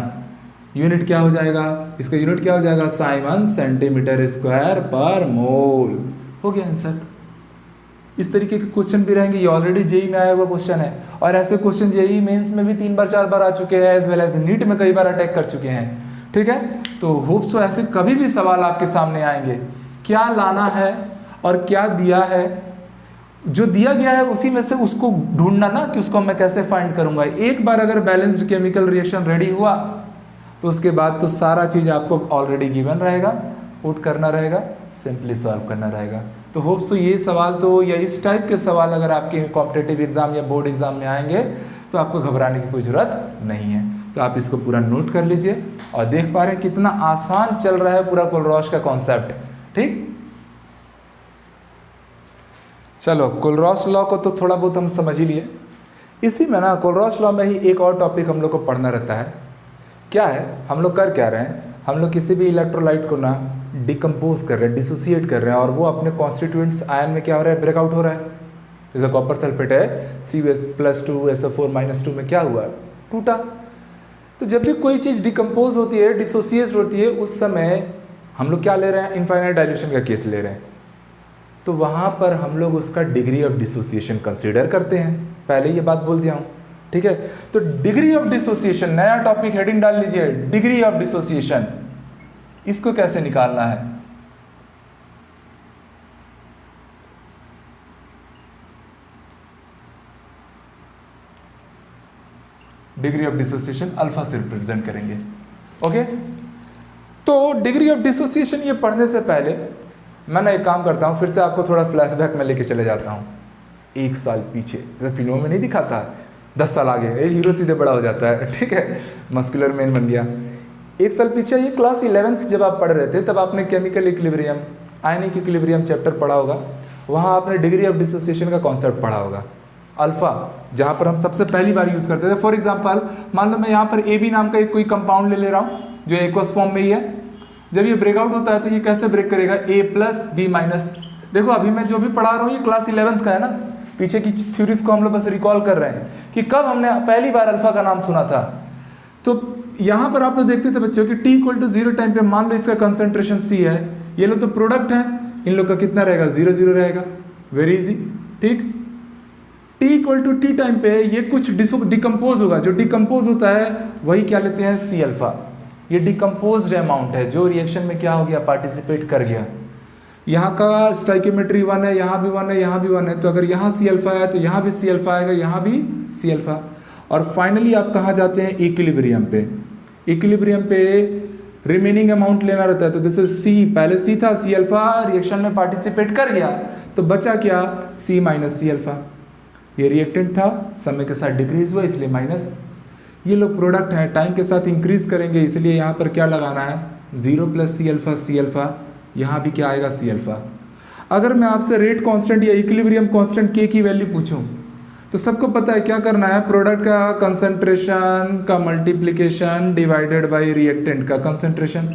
यूनिट क्या हो जाएगा, इसका यूनिट क्या हो जाएगा, साइमन सेंटीमीटर स्क्वायर पर मोल। हो गया आंसर। इस तरीके के क्वेश्चन भी रहेंगे, ये ऑलरेडी जेई में आया हुआ क्वेश्चन है, और ऐसे क्वेश्चन जेई मेंस में भी 3 बार 4 बार आ चुके हैं, एज वेल एज नीट में कई बार अटैक कर चुके हैं। ठीक है, तो होप सो ऐसे कभी भी सवाल आपके सामने आएंगे, क्या लाना है और क्या दिया है, जो दिया गया है उसी में से उसको ढूंढना ना, कि उसको मैं कैसे फाइंड करूंगा। एक बार अगर बैलेंस्ड केमिकल रिएक्शन रेडी हुआ तो उसके बाद तो सारा चीज़ आपको ऑलरेडी गिवन रहेगा, पुट करना रहेगा, सिंपली सॉल्व करना रहेगा। तो होप सो ये सवाल तो, या इस टाइप के सवाल अगर आपके कॉम्पिटिटिव एग्जाम या बोर्ड एग्जाम में आएंगे तो आपको घबराने की कोई ज़रूरत नहीं है। तो आप इसको पूरा नोट कर लीजिए, और देख पा रहे हैं कितना आसान चल रहा है पूरा कोलरॉश का कॉन्सेप्ट। ठीक, चलो कोलरॉश लॉ को तो थोड़ा बहुत हम समझ ही लिए। इसी में ना कोलरॉश लॉ में ही एक और टॉपिक हम लोग को पढ़ना रहता है। क्या है, हम लोग कर क्या रहे हैं, हम लोग किसी भी इलेक्ट्रोलाइट को ना डिकम्पोज कर रहे हैं, डिसोसिएट कर रहे हैं, और वो अपने कॉन्स्टिट्यूएंट्स आयन में क्या हो रहा है, ब्रेकआउट हो रहा है। जैसे कॉपर सल्फेट है, CuS+2SO4-2 में क्या हुआ, टूटा। तो जब भी कोई चीज़ डिकम्पोज होती है, डिसोसिएट होती है, उस समय हम लोग क्या ले रहे हैं, इनफाइनाइट डाइल्यूशन का केस ले रहे हैं। तो वहाँ पर हम लोग उसका डिग्री ऑफ डिसोसिएशन कंसीडर करते हैं, पहले ये बात बोल दिया हूँ। ठीक है, तो डिग्री ऑफ डिसोसिएशन, नया टॉपिक हेडिंग डाल लीजिए, डिग्री ऑफ डिसोसिएशन। इसको कैसे निकालना है, डिग्री ऑफ डिसोसिएशन अल्फा से रिप्रेजेंट करेंगे। ओके, तो डिग्री ऑफ डिसोसिएशन ये पढ़ने से पहले मैं ना एक काम करता हूँ, फिर से आपको थोड़ा फ्लैशबैक में लेके चले जाता हूँ 1 साल पीछे। जैसे फिल्मों में नहीं दिखाता, 10 साल आगे एक हीरो सीधे बड़ा हो जाता है, ठीक है, मस्कुलर मैन बन गया। 1 साल पीछे, ये क्लास 11th जब आप पढ़ रहे थे, तब आपने chemical equilibrium, ionic equilibrium chapter पढ़ा होगा। वहाँ आपने डिग्री ऑफ डिसोसिएशन का कॉन्सेप्ट पढ़ा होगा, अल्फा, जहाँ पर हम सबसे पहली बार यूज़ करते थे। फॉर एग्जाम्पल मान लो मैं यहाँ पर AB नाम का एक कोई कंपाउंड ले रहा हूँ जो एक्वस फॉर्म में ही है। जब ये ब्रेकआउट होता है तो ये कैसे ब्रेक करेगा, A+B-। देखो अभी मैं जो भी पढ़ा रहा हूँ ये क्लास 11th का है ना, पीछे की थ्योरीज को हम लोग बस रिकॉल कर रहे हैं कि कब हमने पहली बार अल्फा का नाम सुना था। तो यहाँ पर आप लोग देखते थे बच्चों कि T=0 टाइम पे मान लो इसका कंसंट्रेशन C है, ये लोग तो प्रोडक्ट है, इन लोग का कितना रहेगा, 0 रहेगा, वेरी इजी। ठीक, T=T टाइम पे ये कुछ डिकम्पोज होगा, जो डिकम्पोज होता है वही क्या लेते हैं, C अल्फा। ये डिकम्पोज्ड अमाउंट है जो रिएक्शन में क्या हो गया, पार्टिसिपेट कर गया। यहाँ का स्टाइकियोमेट्री 1 है, यहाँ भी 1 है, यहाँ भी 1 है, तो अगर यहाँ C अल्फा है तो यहाँ भी C अल्फा आएगा, यहाँ भी C अल्फा। और फाइनली आप कहाँ जाते हैं, इक्विलिब्रियम पे। इक्विलिब्रियम पे रिमेनिंग अमाउंट लेना रहता है। तो दिस इज सी, पहले सी था, सी अल्फा रिएक्शन में पार्टिसिपेट कर गया तो बचा क्या, सी माइनस सी अल्फा। ये रिएक्टेंट था, समय के साथ डिक्रीज हुआ इसलिए माइनस। ये लोग प्रोडक्ट हैं, टाइम के साथ इंक्रीज करेंगे इसलिए यहाँ पर क्या लगाना है, 0 प्लस सी अल्फा, यहाँ भी क्या आएगा सी अल्फा। अगर मैं आपसे रेट कांस्टेंट या इक्विलिब्रियम कांस्टेंट के की वैल्यू पूछूं तो सबको पता है क्या करना है, प्रोडक्ट का कंसंट्रेशन का मल्टीप्लिकेशन डिवाइडेड बाय रिएक्टेंट का कंसंट्रेशन।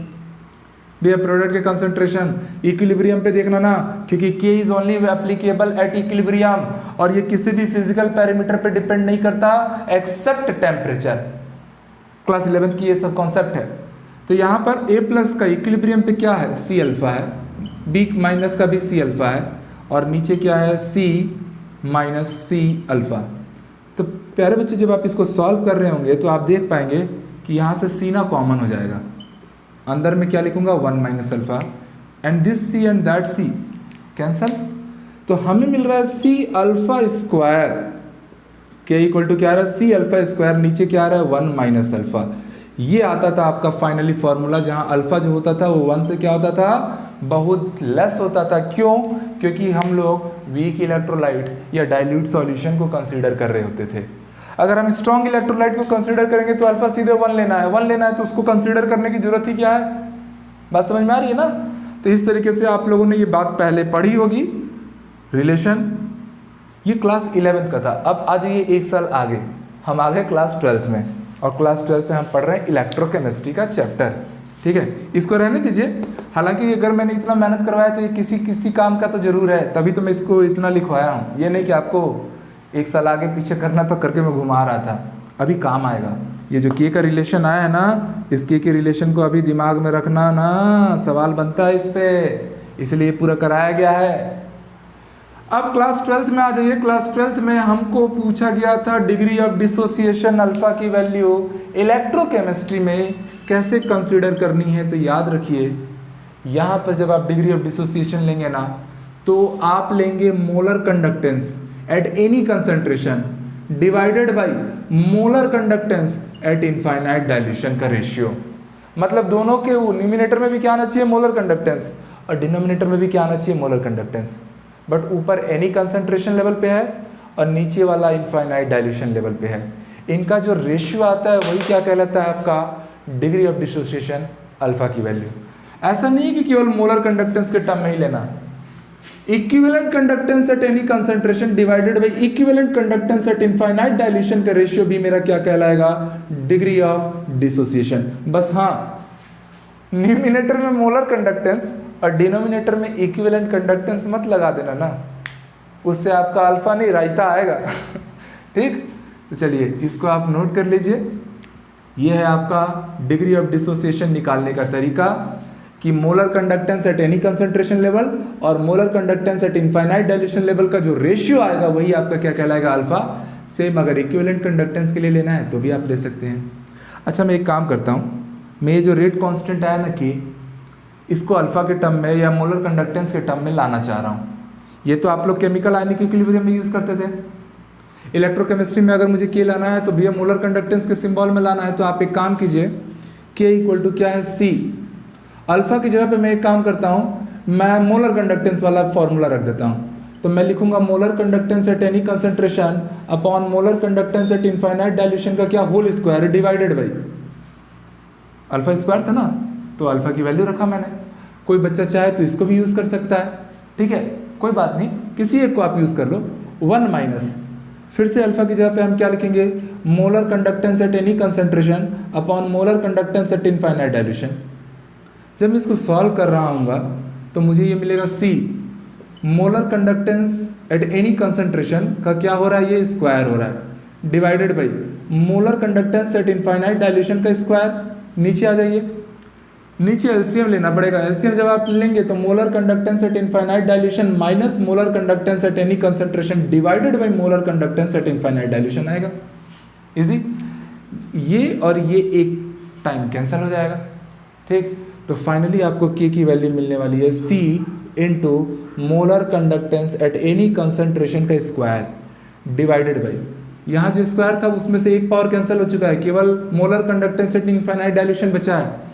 भैया प्रोडक्ट के कंसंट्रेशन इक्विलिब्रियम पे देखना ना, क्योंकि के is only applicable at equilibrium और ये किसी भी फिजिकल पैरामीटर पे डिपेंड नहीं करता एक्सेप्ट टेम्परेचर। क्लास 11 की ये सब कॉन्सेप्ट है। तो यहाँ पर ए प्लस का इक्विलिब्रियम पे क्या है, सी अल्फा है, बी माइनस का भी सी अल्फा है और नीचे क्या है, सी माइनस सी अल्फा। तो प्यारे बच्चे जब आप इसको सॉल्व कर रहे होंगे तो आप देख पाएंगे कि यहाँ से सी ना कॉमन हो जाएगा, अंदर में क्या लिखूंगा 1 minus alpha and this C and that C cancel. तो हमें मिल रहा है सी अल्फा स्क्वायर, के इक्वल टू क्या आ रहा है, सी अल्फा स्क्वायर, नीचे क्या आ रहा है 1 माइनस अल्फा। ये आता था आपका फाइनली फॉर्मूला, जहाँ अल्फा जो होता था वो 1 से क्या होता था, बहुत लेस होता था। क्यों, क्योंकि हम लोग वीक इलेक्ट्रोलाइट या डाइल्यूट सॉल्यूशन को कंसीडर कर रहे होते थे। अगर हम स्ट्रॉन्ग इलेक्ट्रोलाइट को कंसीडर करेंगे तो अल्फा सीधे 1 लेना है, 1 लेना है तो उसको कंसीडर करने की जरूरत ही क्या है, बात समझ में आ रही है ना। तो इस तरीके से आप लोगों ने ये बात पहले पढ़ी होगी, रिलेशन। ये क्लास 11 का था। अब आ जाइए एक साल आगे, हम आ गए क्लास 12 में और क्लास 12 में हम पढ़ रहे हैं इलेक्ट्रोकेमिस्ट्री का चैप्टर। ठीक है, इसको रहने दीजिए। हालांकि अगर मैंने इतना मेहनत करवाया तो ये किसी काम का तो जरूर है, तभी तो मैं इसको इतना लिखवाया हूँ। ये नहीं कि आपको एक साल आगे पीछे करना तो करके मैं घुमा रहा था, अभी काम आएगा। ये जो के का रिलेशन आया है ना, इस के रिलेशन को अभी दिमाग में रखना ना, सवाल बनता है इस पे, इसलिए पूरा कराया गया है। अब क्लास 12 में आ जाइए। क्लास 12 में हमको पूछा गया था डिग्री ऑफ डिसोसिएशन अल्फा की वैल्यू इलेक्ट्रोकेमिस्ट्री में कैसे कंसीडर करनी है। तो याद रखिए, यहाँ पर जब आप डिग्री ऑफ डिसोसिएशन लेंगे ना तो आप लेंगे molar conductance at any concentration divided by molar conductance at infinite dilution का रेशियो। मतलब दोनों के न्यूमिनेटर में भी क्या आना चाहिए, मोलर कंडक्टेंस, और डिनोमिनेटर में भी क्या आना चाहिए, मोलर कंडक्टेंस। बट ऊपर एनी कंसंट्रेशन लेवल पे है और नीचे वाला इनफाइनाइट डाइल्यूशन लेवल पे है। इनका जो रेशियो आता है वही क्या कहलाता है, आपका डिग्री ऑफ डिसोसिएशन अल्फा की वैल्यू। ऐसा नहीं है कि केवल मोलर कंडक्टेंस के टर्म में ही लेना, equivalent conductance at any concentration divided by equivalent conductance at infinite dilution का रेशियो भी मेरा क्या कहलाएगा, डिग्री ऑफ डिसोसिएशन। बस हाँ, न्यूमिनेटर में मोलर कंडक्टेंस और डिनोमिनेटर में इक्विवेलेंट कंडक्टेंस मत लगा देना ना, उससे आपका अल्फा नहीं रायता आएगा। ठीक, तो चलिए इसको आप नोट कर लीजिए। यह है आपका डिग्री ऑफ डिसोसिएशन निकालने का तरीका कि molar conductance at any concentration level और molar conductance at infinite dilution level का जो रेशियो आएगा वही आपका क्या कहलाएगा, अल्फा। सेम अगर इक्विवेलेंट कंडक्टेंस के लिए लेना है तो भी आप ले सकते हैं। अच्छा, मैं एक काम करता हूँ, मैं ये जो रेट कांस्टेंट आया ना कि इसको अल्फा के टर्म में या मोलर कंडक्टेंस के टर्म में लाना चाह रहा हूँ। ये तो आप लोग केमिकल आयनिक इक्विलिब्रियम में यूज़ करते थे। इलेक्ट्रोकेमिस्ट्री में अगर मुझे के लाना है तो भैया मोलर कंडक्टेंस के सिंबल में लाना है। तो आप एक काम कीजिए, के इक्वल टू क्या है, सी। अल्फा की जगह पे मैं एक काम करता हूँ, मैं मोलर कंडक्टेंस वाला फॉर्मूला रख देता हूँ। तो मैं लिखूंगा molar conductance at any concentration upon molar conductance at infinite dilution का क्या, whole square divided by alpha square था ना, तो अल्फा की वैल्यू रखा मैंने। कोई बच्चा चाहे तो इसको भी यूज़ कर सकता है, ठीक है, कोई बात नहीं, किसी एक को आप यूज़ कर लो। 1 माइनस, फिर से अल्फा की जगह पे हम क्या लिखेंगे, molar conductance at any concentration upon molar conductance at infinite dilution. जब मैं इसको सॉल्व कर रहा हूँगा तो मुझे ये मिलेगा C, molar conductance at any concentration का क्या हो रहा है, ये स्क्वायर हो रहा है, divided by molar conductance at infinite dilution का स्क्वायर। नीचे आ जाइए, नीचे एलसीएम लेना पड़ेगा। एलसीएम जब आप लेंगे तो molar conductance at infinite dilution minus molar conductance at any concentration divided by molar conductance at infinite dilution आएगा। इजी, ये और ये एक टाइम कैंसिल हो जाएगा। ठीक, तो फाइनली आपको के की वैल्यू मिलने वाली है C into molar conductance at any concentration का स्क्वायर डिवाइडेड बाई, यहाँ जो स्क्वायर था उसमें से एक पावर कैंसिल हो चुका है, केवल molar conductance at infinite dilution बचा है।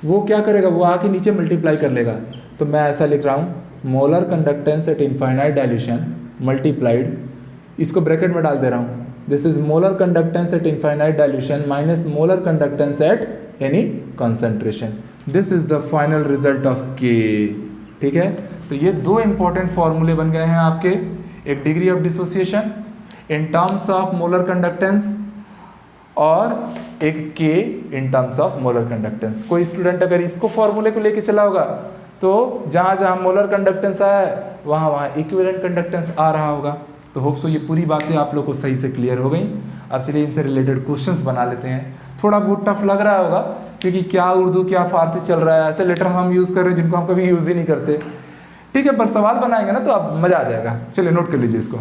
वो क्या करेगा, वो आके नीचे मल्टीप्लाई कर लेगा। तो मैं ऐसा लिख रहा हूँ, molar conductance at infinite dilution multiplied, इसको ब्रैकेट में डाल दे रहा हूँ, this is molar conductance at infinite dilution minus molar conductance at any concentration, this is the final result of के। ठीक है, तो ये दो इंपॉर्टेंट फॉर्मूले बन गए हैं आपके, एक degree of dissociation in terms of molar conductance और एक के in terms of molar conductance. कोई स्टूडेंट अगर इसको फॉर्मूले को लेके चला होगा तो जहाँ जहाँ मोलर कंडक्टेंस आया है वहाँ वहाँ इक्विवेलेंट कंडक्टेंस आ रहा होगा। तो होप सो ये पूरी बातें आप लोग को सही से क्लियर हो गई। अब चलिए इनसे रिलेटेड क्वेश्चंस बना लेते हैं। थोड़ा बहुत टफ लग रहा होगा क्योंकि क्या उर्दू क्या फारसी चल रहा है, ऐसे लेटर हम यूज़ कर रहे हैं जिनको हम कभी यूज़ ही नहीं करते। ठीक है, पर सवाल बनाएंगे ना तो अब मज़ा आ जाएगा। चलिए नोट कर लीजिए इसको।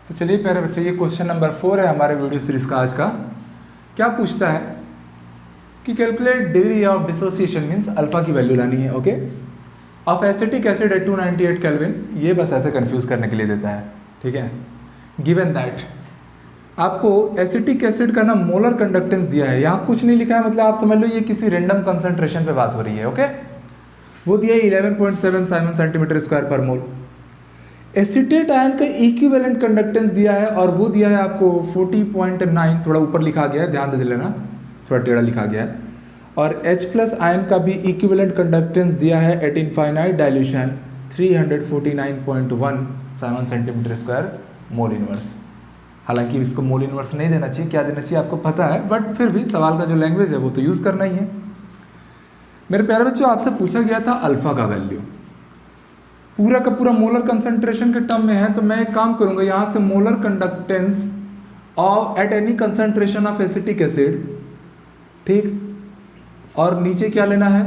तो चलिए प्यारे बच्चे, ये क्वेश्चन नंबर 4 है हमारे वीडियो सीरीज का आज का। क्या पूछता है कि calculate degree of dissociation means alpha की वैल्यू लानी है। Okay, of acetic acid at 298 kelvin, ये बस ऐसे कंफ्यूज करने के लिए देता है। ठीक है, गिवन दैट आपको एसिटिक एसिड का ना मोलर कंडक्टेंस दिया है, यहाँ कुछ नहीं लिखा है, मतलब आप समझ लो ये किसी रेंडम कंसंट्रेशन पे बात हो रही है। ओके, वो दिया है 11.7 साइमन सेंटीमीटर स्क्वायर पर मोल। एसिटेट आयन का इक्विवेलेंट कंडक्टेंस दिया है और वो दिया है आपको 40.9, थोड़ा ऊपर लिखा गया है, ध्यान दे लेना, थोड़ा टेढ़ा लिखा गया है। और H+ आयन का भी इक्विवेलेंट कंडक्टेंस दिया है eight infinite dilution 349.1 Simon centimetre square mole inverse. हालांकि इसको मोल इनवर्स नहीं देना चाहिए, क्या देना चाहिए आपको पता है, बट फिर भी सवाल का जो लैंग्वेज है वो तो यूज़ करना ही है। मेरे प्यारे बच्चों, आपसे पूछा गया था अल्फा का वैल्यू, पूरा का पूरा मोलर कंसंट्रेशन के टर्म में है। तो मैं एक काम करूंगा, यहाँ से molar conductance of eight any concentration of acetic acid, ठीक, और नीचे क्या लेना है,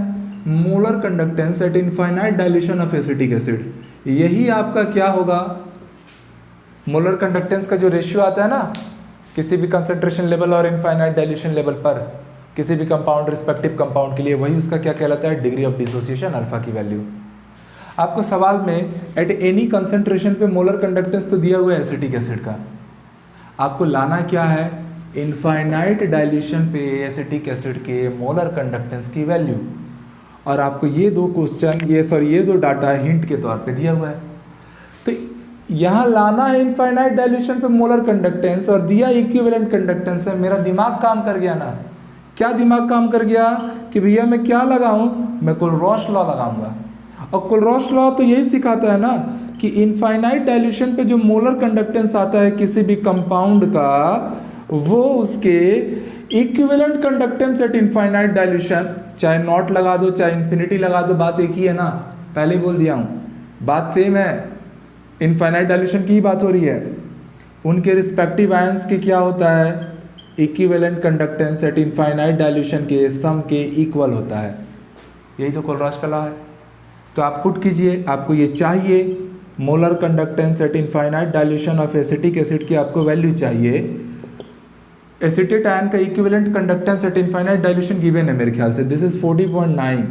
molar conductance at infinite dilution of acetic acid. यही आपका क्या होगा, मोलर कंडक्टेंस का जो रेशियो आता है ना किसी भी कंसंट्रेशन लेवल और इनफाइनाइट डाइल्यूशन लेवल पर किसी भी कंपाउंड रिस्पेक्टिव कंपाउंड के लिए, वही उसका क्या कहलाता है, डिग्री ऑफ डिसोसिएशन अल्फा की वैल्यू। आपको सवाल में एट एनी कंसंट्रेशन पे मोलर कंडक्टेंस तो दिया हुआ है एसिटिक एसिड का, आपको लाना क्या है, इनफाइनाइट डाइल्यूशन पे एसिटिक एसिड के मोलर कंडक्टेंस की वैल्यू। और आपको ये दो क्वेश्चन, ये दो डाटा हिंट के तौर पे दिया हुआ है। तो यहाँ लाना है इनफाइनाइट डाइल्यूशन पे मोलर कंडक्टेंस और दिया इक्विवेलेंट कंडक्टेंस है। मेरा दिमाग काम कर गया ना, क्या दिमाग काम कर गया कि भैया मैं क्या लगाऊं, मैं कोलरॉश लॉ लगाऊंगा। और कोलरॉश लॉ तो यही सिखाता है ना कि इनफाइनाइट डाइल्यूशन पे जो मोलर कंडक्टेंस आता है किसी भी कंपाउंड का, वो उसके equivalent conductance at infinite dilution, चाहे नॉट लगा दो चाहे इन्फिनिटी लगा दो, बात एक ही है ना, पहले ही बोल दिया हूँ, बात सेम है। इनफाइनाइट डाइल्यूशन की ही बात हो रही है, उनके रिस्पेक्टिव आयंस के क्या होता है, equivalent conductance at infinite dilution के सम के इक्वल होता है। यही तो कोलरॉश का लॉ है। तो आप पुट कीजिए, आपको ये चाहिए molar conductance at infinite dilution of acetic acid की आपको वैल्यू चाहिए। एसिटेट आयन का equivalent conductance at infinite dilution given है मेरे ख्याल से, this is 40.9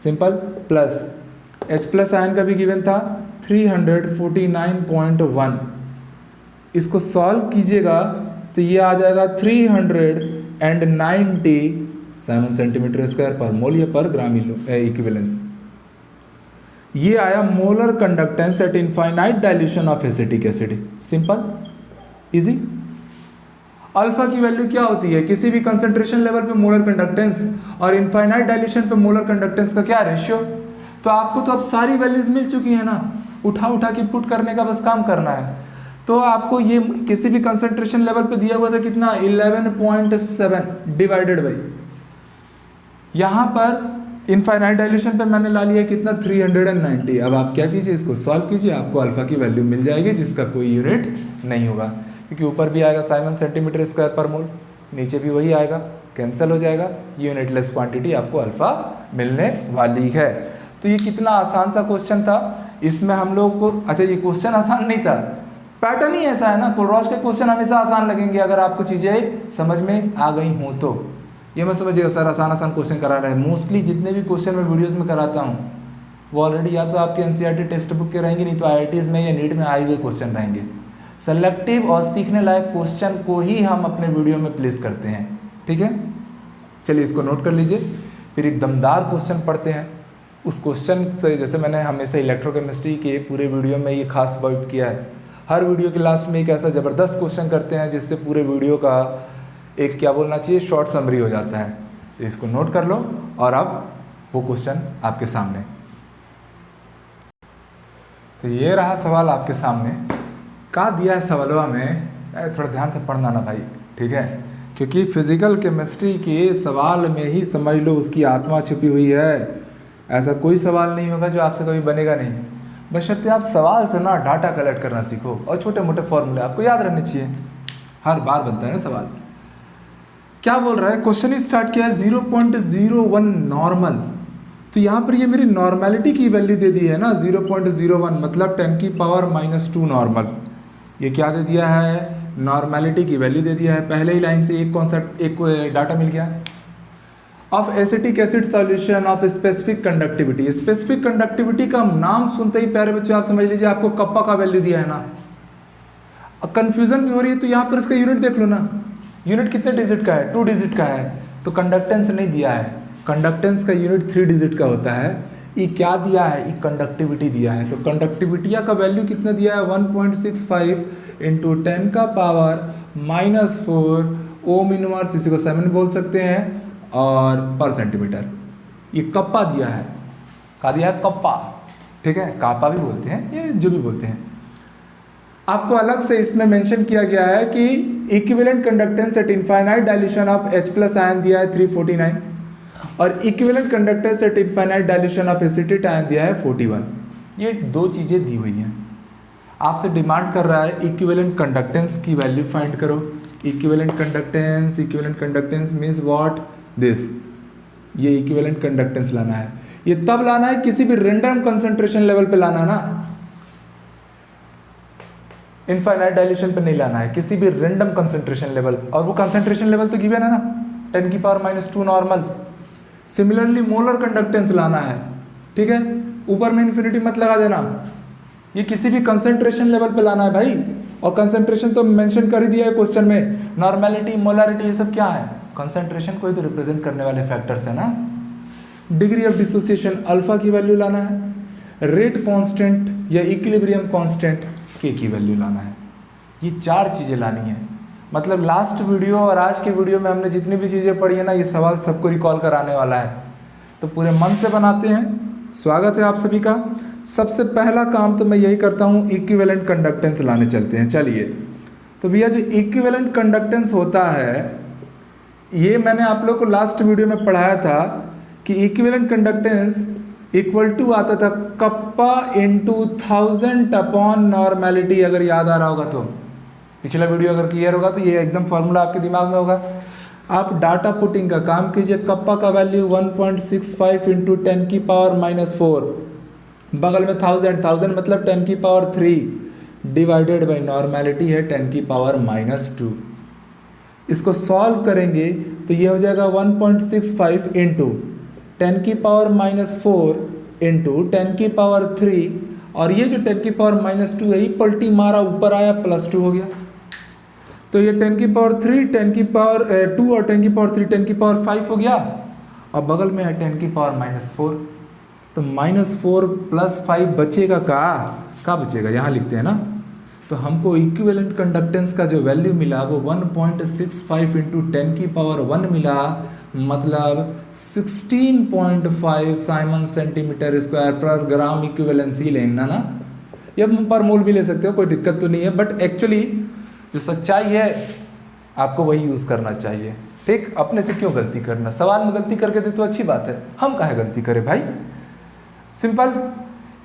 simple, plus H+ ion का भी गिवन था 349.1। इसको सॉल्व कीजिएगा तो ये आ जाएगा 390 साइमन सेंटीमीटर स्क्वायर पर मोल, ये पर ग्राम इक्विवेलेंस। ये आया molar conductance at infinite dilution of acetic acid. Simple easy. Alpha की वैल्यू क्या होती है, किसी भी कंसंट्रेशन लेवल पे मोलर कंडक्टेंस और इनफाइनाइट डाइल्यूशन पे मोलर कंडक्टेंस का क्या रेशियो। तो आपको तो अब सारी वैल्यूज मिल चुकी है ना, उठा उठा के पुट करने का बस काम करना है। तो आपको ये किसी भी कंसंट्रेशन लेवल पे दिया हुआ था कितना, 11.7 डिवाइडेड बाई, यहाँ पर इनफाइनाइट डाइल्यूशन पे मैंने ला लिया कितना, 390। अब आप क्या कीजिए, इसको सॉल्व कीजिए, आपको अल्फा की वैल्यू मिल जाएगी जिसका कोई यूनिट नहीं होगा, क्योंकि ऊपर भी आएगा साइमन सेंटीमीटर स्क्वायर पर मोल, नीचे भी वही आएगा, कैंसिल हो जाएगा, यूनिटलेस क्वांटिटी आपको अल्फा मिलने वाली है। तो ये कितना आसान सा क्वेश्चन था, इसमें हम लोग को, अच्छा ये क्वेश्चन आसान नहीं था, पैटर्न ही ऐसा है ना, कोलरॉश के क्वेश्चन हमेशा आसान लगेंगे अगर आपको चीज़ें समझ में आ गई हों तो। ये मत समझिएगा सर आसान क्वेश्चन करा रहे हैं, मोस्टली जितने भी क्वेश्चन मैं वीडियोस में कराता हूँ वो ऑलरेडी या तो आपके एनसीईआरटी टेक्स्ट बुक के रहेंगे, नहीं तो आईआईटीज में या नीट में आए हुए क्वेश्चन रहेंगे। सेलेक्टिव और सीखने लायक क्वेश्चन को ही हम अपने वीडियो में प्लेस करते हैं, ठीक है। चलिए इसको नोट कर लीजिए। फिर एक दमदार क्वेश्चन पढ़ते हैं। उस क्वेश्चन से, जैसे मैंने हमेशा इलेक्ट्रोकेमिस्ट्री के पूरे वीडियो में ये खास बात किया है, हर वीडियो के लास्ट में एक ऐसा ज़बरदस्त क्वेश्चन करते हैं जिससे पूरे वीडियो का एक क्या बोलना चाहिए शॉर्ट समरी हो जाता है। तो इसको नोट कर लो और अब वो क्वेश्चन आपके सामने। तो ये रहा सवाल आपके सामने। कहाँ दिया है सवालवा में, थोड़ा ध्यान से पढ़ना ना भाई, ठीक है, क्योंकि फिजिकल केमिस्ट्री के सवाल में ही समझ लो उसकी आत्मा छुपी हुई है। ऐसा कोई सवाल नहीं होगा जो आपसे कभी बनेगा नहीं, बशर्ते आप सवाल से ना डाटा कलेक्ट करना सीखो और छोटे मोटे फॉर्मूले आपको याद रहने चाहिए। हर बार बनता है ना सवाल। क्या बोल रहा है क्वेश्चन ही स्टार्ट किया है 0.01 नॉर्मल। तो यहाँ पर ये मेरी नॉर्मेलिटी की वैल्यू दे दी है ना 0.01, मतलब 10⁻⁻² नॉर्मल। ये क्या दे दिया है, नॉर्मेलिटी की वैल्यू दे दिया है। पहले ही लाइन से एक कॉन्सेप्ट, एक डाटा मिल गया। Of acetic acid solution of specific conductivity. Specific conductivity का नाम सुनते ही प्यारे बच्चों आप समझ लीजिए आपको कप्पा का वैल्यू दिया है ना। कंफ्यूजन भी हो रही है तो यहाँ पर इसका यूनिट देख लो ना, यूनिट कितने डिजिट का है, 2 डिजिट का है। तो कंडक्टेंस नहीं दिया है, कंडक्टेंस का यूनिट 3 डिजिट का होता है। ये क्या दिया है, ये कंडक्टिविटी दिया है। तो कंडक्टिविटिया का वैल्यू कितना दिया है 1.65 × 10⁻⁻⁴ ओम इनवर्स, इसी को 7 बोल सकते हैं, और पर सेंटीमीटर। ये कप्पा दिया है, क्या दिया है, कप्पा, ठीक है, कापा भी बोलते हैं, ये जो भी बोलते हैं। आपको अलग से इसमें मेंशन किया गया है कि equivalent conductance at infinite dilution of H+ ion दिया है 349, और equivalent conductance at infinite dilution of acetate ion दिया है 41। ये 2 चीज़ें दी हुई हैं। आपसे डिमांड कर रहा है इक्विवेलेंट कंडक्टेंस की वैल्यू फाइंड करो। Equivalent conductance means what, this, ये इक्विवेलेंट कंडक्टेंस लाना है। ये तब लाना है किसी भी रैंडम कंसंट्रेशन लेवल पे लाना है ना, इनफाइनाइट डाइल्यूशन पे नहीं लाना है, किसी भी रैंडम कंसंट्रेशन लेवल। और वो कंसंट्रेशन लेवल तो गिवन है ना 10⁻⁻² नॉर्मल। सिमिलरली मोलर कंडक्टेंस लाना है, ठीक है, ऊपर में इन्फिनिटी मत लगा देना, ये किसी भी कंसंट्रेशन लेवल पे लाना है भाई। और कंसंट्रेशन तो मेंशन कर ही दिया है क्वेश्चन में, नॉर्मेलिटी, मोलारिटी, ये सब क्या है, कंसंट्रेशन को ही तो रिप्रेजेंट करने वाले फैक्टर्स है ना। डिग्री ऑफ डिसोसिएशन अल्फा की वैल्यू लाना है, रेट कांस्टेंट या इक्विलिब्रियम कांस्टेंट के की वैल्यू लाना है। ये 4 चीज़ें लानी है। मतलब लास्ट वीडियो और आज के वीडियो में हमने जितनी भी चीज़ें पढ़ी है ना, ये सवाल सबको रिकॉल कराने वाला है। तो पूरे मन से बनाते हैं। स्वागत है आप सभी का। सबसे पहला काम तो मैं यही करता हूँ, इक्विवेलेंट कंडक्टेंस लाने चलते हैं। चलिए, तो भैया जो इक्विवेलेंट कंडक्टेंस होता है, ये मैंने आप लोग को लास्ट वीडियो में पढ़ाया था कि इक्विवेलेंट कंडक्टेंस इक्वल टू आता था कप्पा × 1000 अपॉन नॉर्मेलिटी। अगर याद आ रहा होगा तो, पिछला वीडियो अगर क्लियर होगा तो ये एकदम फॉर्मूला आपके दिमाग में होगा। आप डाटा पुटिंग का काम कीजिए। कप्पा का वैल्यू 1.65 × 10⁻⁻⁴, बगल में 1000 मतलब 10⁻³ डिवाइडेड बाई नॉर्मेलिटी है 10⁻⁻²। इसको सॉल्व करेंगे तो ये हो जाएगा 1.65 × 10⁻⁻⁴ × 10⁻³ और ये जो 10⁻⁻² है ये पलटी मारा ऊपर आया +2 हो गया। तो ये 10⁻³ 10⁻2 और 10⁻³ 10⁻5 हो गया, और बगल में है 10⁻⁻⁴। तो -4 + 5 बचेगा का बचेगा, यहाँ लिखते हैं ना। तो हमको इक्विवेलेंट कंडक्टेंस का जो वैल्यू मिला वो 1.65 × 10⁻1 मिला, मतलब 16.5 साइमन सेंटीमीटर² पर ग्राम इक्विवेलेंसी लेना ना, या पर मोल भी ले सकते हो, कोई दिक्कत तो नहीं है। बट एक्चुअली जो सच्चाई है आपको वही यूज़ करना चाहिए, ठीक। अपने से क्यों गलती करना, सवाल में गलती करके दे तो अच्छी बात है, हम काहे गलती करें भाई, सिंपल।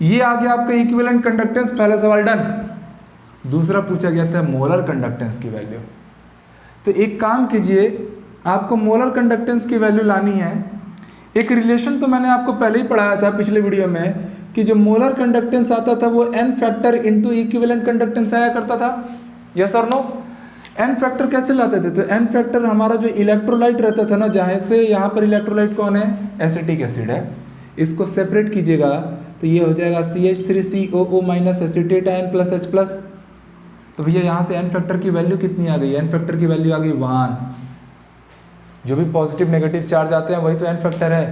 ये आ गया आपका इक्विवेलेंट कंडक्टेंस, पहला सवाल डन। दूसरा पूछा गया था मोलर कंडक्टेंस की वैल्यू। तो एक काम कीजिए, आपको मोलर कंडक्टेंस की वैल्यू लानी है। एक रिलेशन तो मैंने आपको पहले ही पढ़ाया था पिछले वीडियो में कि जो मोलर कंडक्टेंस आता था वो n factor into equivalent conductance आया करता था, यस और नो। n फैक्टर कैसे लाते थे, तो n फैक्टर हमारा जो इलेक्ट्रोलाइट रहता था ना, जहाँ से यहाँ पर इलेक्ट्रोलाइट कौन है, एसिटिक एसिड है, इसको सेपरेट कीजिएगा तो ये हो जाएगा CH3COO- एसिटेट आयन +H+। तो भैया यहाँ से n फैक्टर की वैल्यू कितनी आ गई, n फैक्टर की वैल्यू आ गई 1। जो भी पॉजिटिव नेगेटिव चार्ज आते हैं वही तो n फैक्टर है।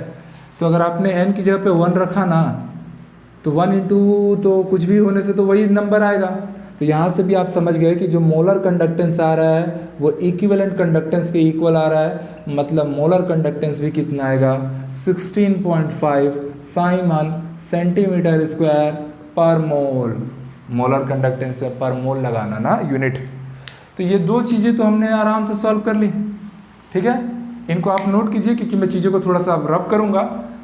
तो अगर आपने n की जगह पे 1 रखा ना तो 1 इंटू तो कुछ भी होने से तो वही नंबर आएगा। तो यहाँ से भी आप समझ गए कि जो मोलर कंडक्टेंस आ रहा है वो इक्विवेलेंट कंडक्टेंस के इक्वल आ रहा है, मतलब मोलर कंडक्टेंस भी कितना आएगा 16.5 साइमन सेंटीमीटर स्क्वायर पर मोल। मोलर कंडक्टेंस है पर मोल लगाना ना यूनिट। तो ये दो चीज़ें तो हमने आराम से सॉल्व कर ली, ठीक है। इनको आप नोट कीजिए क्योंकि मैं चीज़ों को थोड़ा सा रब करूँगा,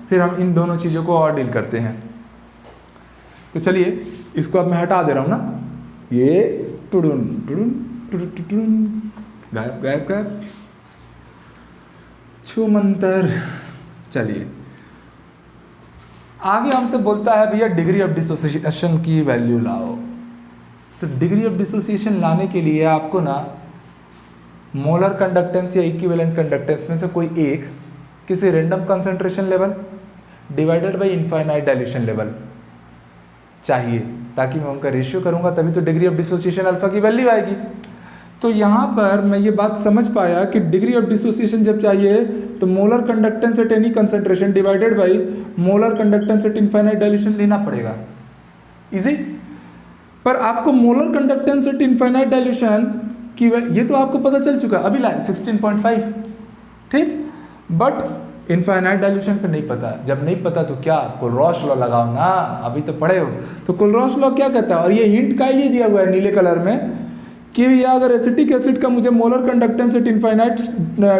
फिर हम इन दोनों चीज़ों को और डील करते हैं। तो चलिए इसको अब मैं हटा दे रहा हूँ ना, ये टुडुन टुडुन टुडुन टुडुन गायब गायब गायब छूमंतर। चलिए आगे हमसे बोलता है भैया डिग्री ऑफ डिसोसिएशन की वैल्यू लाओ। तो डिग्री ऑफ डिसोसिएशन लाने के लिए आपको ना मोलर कंडक्टेंस या इक्विवेलेंट कंडक्टेंस में से कोई एक किसी random concentration level divided by infinite dilution level चाहिए, ताकि मैं उनका रेशियो करूंगा तभी तो डिग्री ऑफ डिसोसिएशन अल्फा की वैल्यू आएगी। तो यहाँ पर मैं ये बात समझ पाया कि डिग्री ऑफ डिसोसिएशन जब चाहिए तो molar conductance at any concentration divided by molar conductance at infinite dilution लेना पड़ेगा। इजी। पर आपको molar conductance at infinite dilution की ये तो आपको पता चल चुका अभी लाए 16.5, ठीक। बट इनफाइनाइट डाइल्यूशन पे नहीं पता। जब नहीं पता तो क्या कुलरॉश लॉ लगाओ ना, अभी तो पढ़े हो। तो कुलरॉश लॉ क्या कहता है, और ये हिंट का लिए दिया हुआ है नीले कलर में कि भैया अगर एसिटिक एसिड का मुझे molar conductance at infinite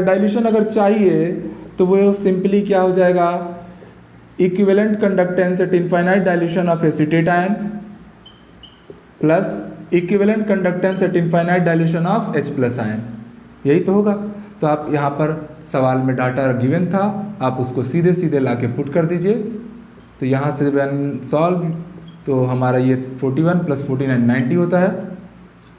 dilution अगर चाहिए तो वो सिंपली क्या हो जाएगा, equivalent conductance at infinite dilution of acetate ion plus equivalent conductance at infinite dilution of H+ ion, यही तो होगा। तो आप यहाँ पर सवाल में डाटा गिवन था, आप उसको सीधे सीधे ला के पुट कर दीजिए। तो यहाँ से व्हेन सॉल्व तो हमारा ये 41 + 49 90 होता है,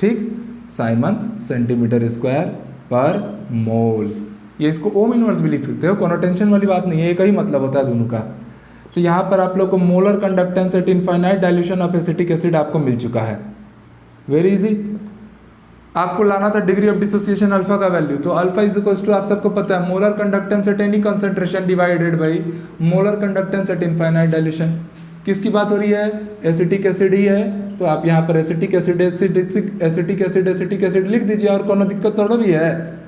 ठीक। साइमन सेंटीमीटर स्क्वायर पर मोल। ये इसको ओम इनवर्स भी लिख सकते हो, कोनो टेंशन वाली बात नहीं है, एक ही मतलब होता है दोनों का। तो यहाँ पर आप लोग को molar conductance at infinite dilution of acetic acid आपको मिल चुका है। Very easy. आपको लाना था डिग्री ऑफ डिसोसिएशन अल्फा का वैल्यू। तो अल्फा इज इक्वल टू आप सबको पता है molar conductance at any concentration divided by molar conductance at infinite dilution. किसकी बात हो रही है, एसिटिक एसिड ही है। तो आप यहाँ पर एसिटिक एसिड लिख दीजिए, और कोनो दिक्कत थोड़ा भी है।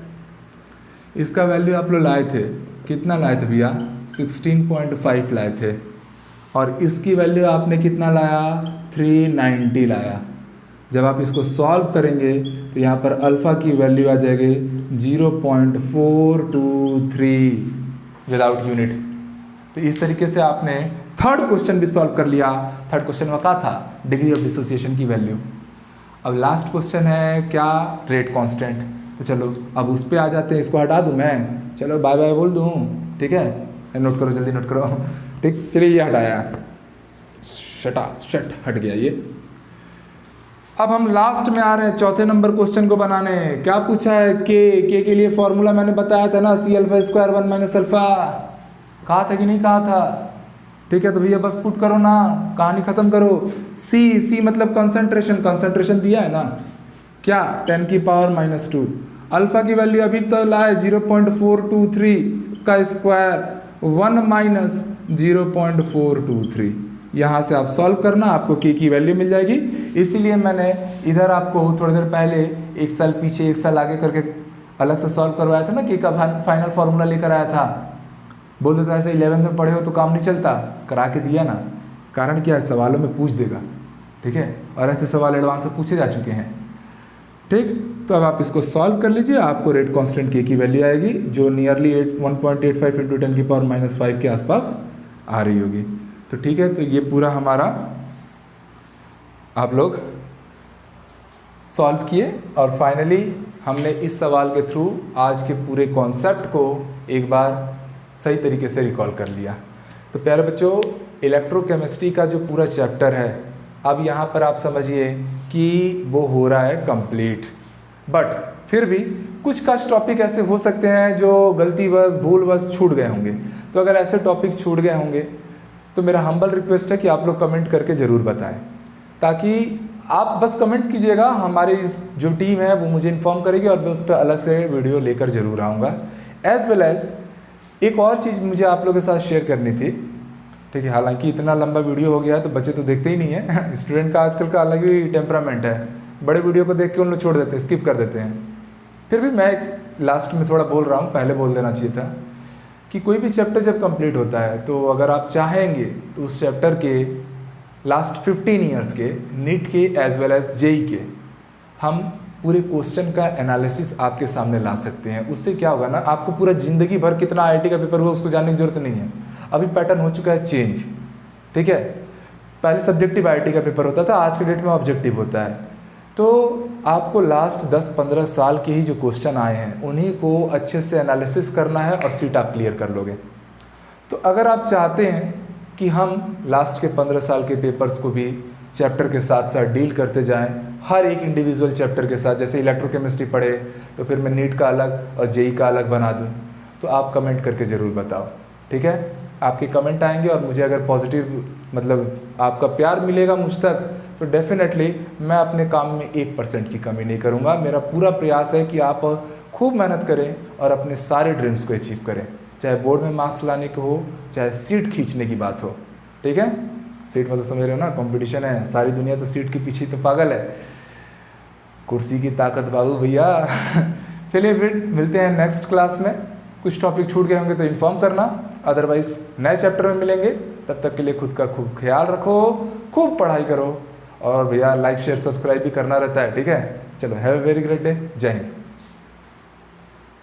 इसका वैल्यू आप लोग लाए थे, कितना लाए थे भैया 16.5 लाए थे, और इसकी वैल्यू आपने कितना लाया 390 लाया। जब आप इसको सॉल्व करेंगे तो यहाँ पर अल्फ़ा की वैल्यू आ जाएगी 0.423 विदाउट यूनिट। तो इस तरीके से आपने थर्ड क्वेश्चन भी सॉल्व कर लिया। थर्ड क्वेश्चन में क्या था, डिग्री ऑफ डिसोसिएशन की वैल्यू। अब लास्ट क्वेश्चन है क्या, रेट कांस्टेंट। तो चलो अब उस पर आ जाते हैं। इसको हटा दूँ मैं, चलो बाय बाय बोल दूँ, ठीक है। नोट करो, जल्दी नोट करो, ठीक। चलिए ये हटाया, शट हट गया ये। अब हम लास्ट में आ रहे हैं चौथे नंबर क्वेश्चन को बनाने। क्या पूछा है, के लिए फॉर्मूला मैंने बताया था ना, C alpha square 1 minus alpha. कहा था कि नहीं कहा था, ठीक है। तो भैया बस पुट करो ना, कहानी खत्म करो। सी मतलब कंसंट्रेशन दिया है ना, क्या 10 की पावर -2। अल्फा की वैल्यू अभी तो लाए 0.423 का स्क्वायर 1 माइनस 0.423। यहाँ से आप सॉल्व करना, आपको के की वैल्यू मिल जाएगी। इसीलिए मैंने इधर आपको थोड़ी देर पहले एक साल पीछे एक साल आगे करके अलग से सॉल्व करवाया था ना, के का फाइनल फार्मूला लेकर आया था। बोल देता ऐसे 11th में पढ़े हो तो काम नहीं चलता, करा के दिया ना। कारण क्या है, सवालों में पूछ देगा, ठीक है। और ऐसे सवाल एडवांस से पूछे जा चुके हैं, ठीक। तो अब आप इसको सॉल्व कर लीजिए, आपको रेट कांस्टेंट के की वैल्यू आएगी जो नियरली 1.85 × 10 की पावर -5 के आसपास आ रही होगी। तो ठीक है, तो ये पूरा हमारा आप लोग सॉल्व किए, और फाइनली हमने इस सवाल के थ्रू आज के पूरे कॉन्सेप्ट को एक बार सही तरीके से रिकॉल कर लिया। तो प्यारे बच्चों, इलेक्ट्रोकेमिस्ट्री का जो पूरा चैप्टर है, अब यहाँ पर आप समझिए कि वो हो रहा है कंप्लीट। बट फिर भी कुछ टॉपिक ऐसे हो सकते हैं जो गलतीवश भूलवश छूट गए होंगे। तो अगर ऐसे टॉपिक छूट गए होंगे तो मेरा हम्बल रिक्वेस्ट है कि आप लोग कमेंट करके ज़रूर बताएं, ताकि आप बस कमेंट कीजिएगा, हमारी जो टीम है वो मुझे इन्फॉर्म करेगी और मैं उस पर अलग से वीडियो लेकर ज़रूर आऊँगा। एज वेल एज एक और चीज़ मुझे आप लोगों के साथ शेयर करनी थी, ठीक है। हालांकि इतना लंबा वीडियो हो गया है तो बच्चे तो देखते ही नहीं है स्टूडेंट का आजकल का अलग ही टेम्परामेंट है, बड़े वीडियो को देख के उन लोग छोड़ देते हैं, स्किप कर देते हैं। फिर भी मैं लास्ट में थोड़ा बोल रहा हूँ, पहले बोल देना चाहिए था कि कोई भी चैप्टर जब कंप्लीट होता है तो अगर आप चाहेंगे तो उस चैप्टर के लास्ट 15 ईयर्स के नीट के एज वेल एज जेई के हम पूरे क्वेश्चन का एनालिसिस आपके सामने ला सकते हैं। उससे क्या होगा ना, आपको पूरा ज़िंदगी भर कितना आईआईटी का पेपर हुआ उसको जानने की जरूरत नहीं है। अभी पैटर्न हो चुका है चेंज, ठीक है। पहले सब्जेक्टिव आईआईटी का पेपर होता था, आज के डेट में ऑब्जेक्टिव होता है। तो आपको लास्ट 10-15 साल के ही जो क्वेश्चन आए हैं उन्हीं को अच्छे से एनालिसिस करना है और सीट आप क्लियर कर लोगे। तो अगर आप चाहते हैं कि हम लास्ट के 15 साल के पेपर्स को भी चैप्टर के साथ साथ डील करते जाएं, हर एक इंडिविजुअल चैप्टर के साथ, जैसे इलेक्ट्रोकेमिस्ट्री पढ़े तो फिर मैं नीट का अलग और जेई का अलग बना दूं, तो आप कमेंट करके ज़रूर बताओ, ठीक है। आपके कमेंट आएंगे और मुझे अगर पॉजिटिव मतलब आपका प्यार मिलेगा मुझ तक तो डेफिनेटली मैं अपने काम में 1% की कमी नहीं करूँगा। मेरा पूरा प्रयास है कि आप खूब मेहनत करें और अपने सारे ड्रीम्स को अचीव करें, चाहे बोर्ड में मार्क्स लाने को हो, चाहे सीट खींचने की बात हो, ठीक है। सीट मतलब समझ रहे हो ना, कंपटीशन है, सारी दुनिया तो सीट के पीछे तो पागल है, कुर्सी की ताकत बाबू भैया चलिए फिर मिलते हैं नेक्स्ट क्लास में। कुछ टॉपिक छूट गए होंगे तो इन्फॉर्म करना, अदरवाइज नए चैप्टर में मिलेंगे। तब तक के लिए खुद का खूब ख्याल रखो, खूब पढ़ाई करो और भैया लाइक शेयर सब्सक्राइब भी करना रहता है, ठीक है। चलो have a very great day, जय हिंद।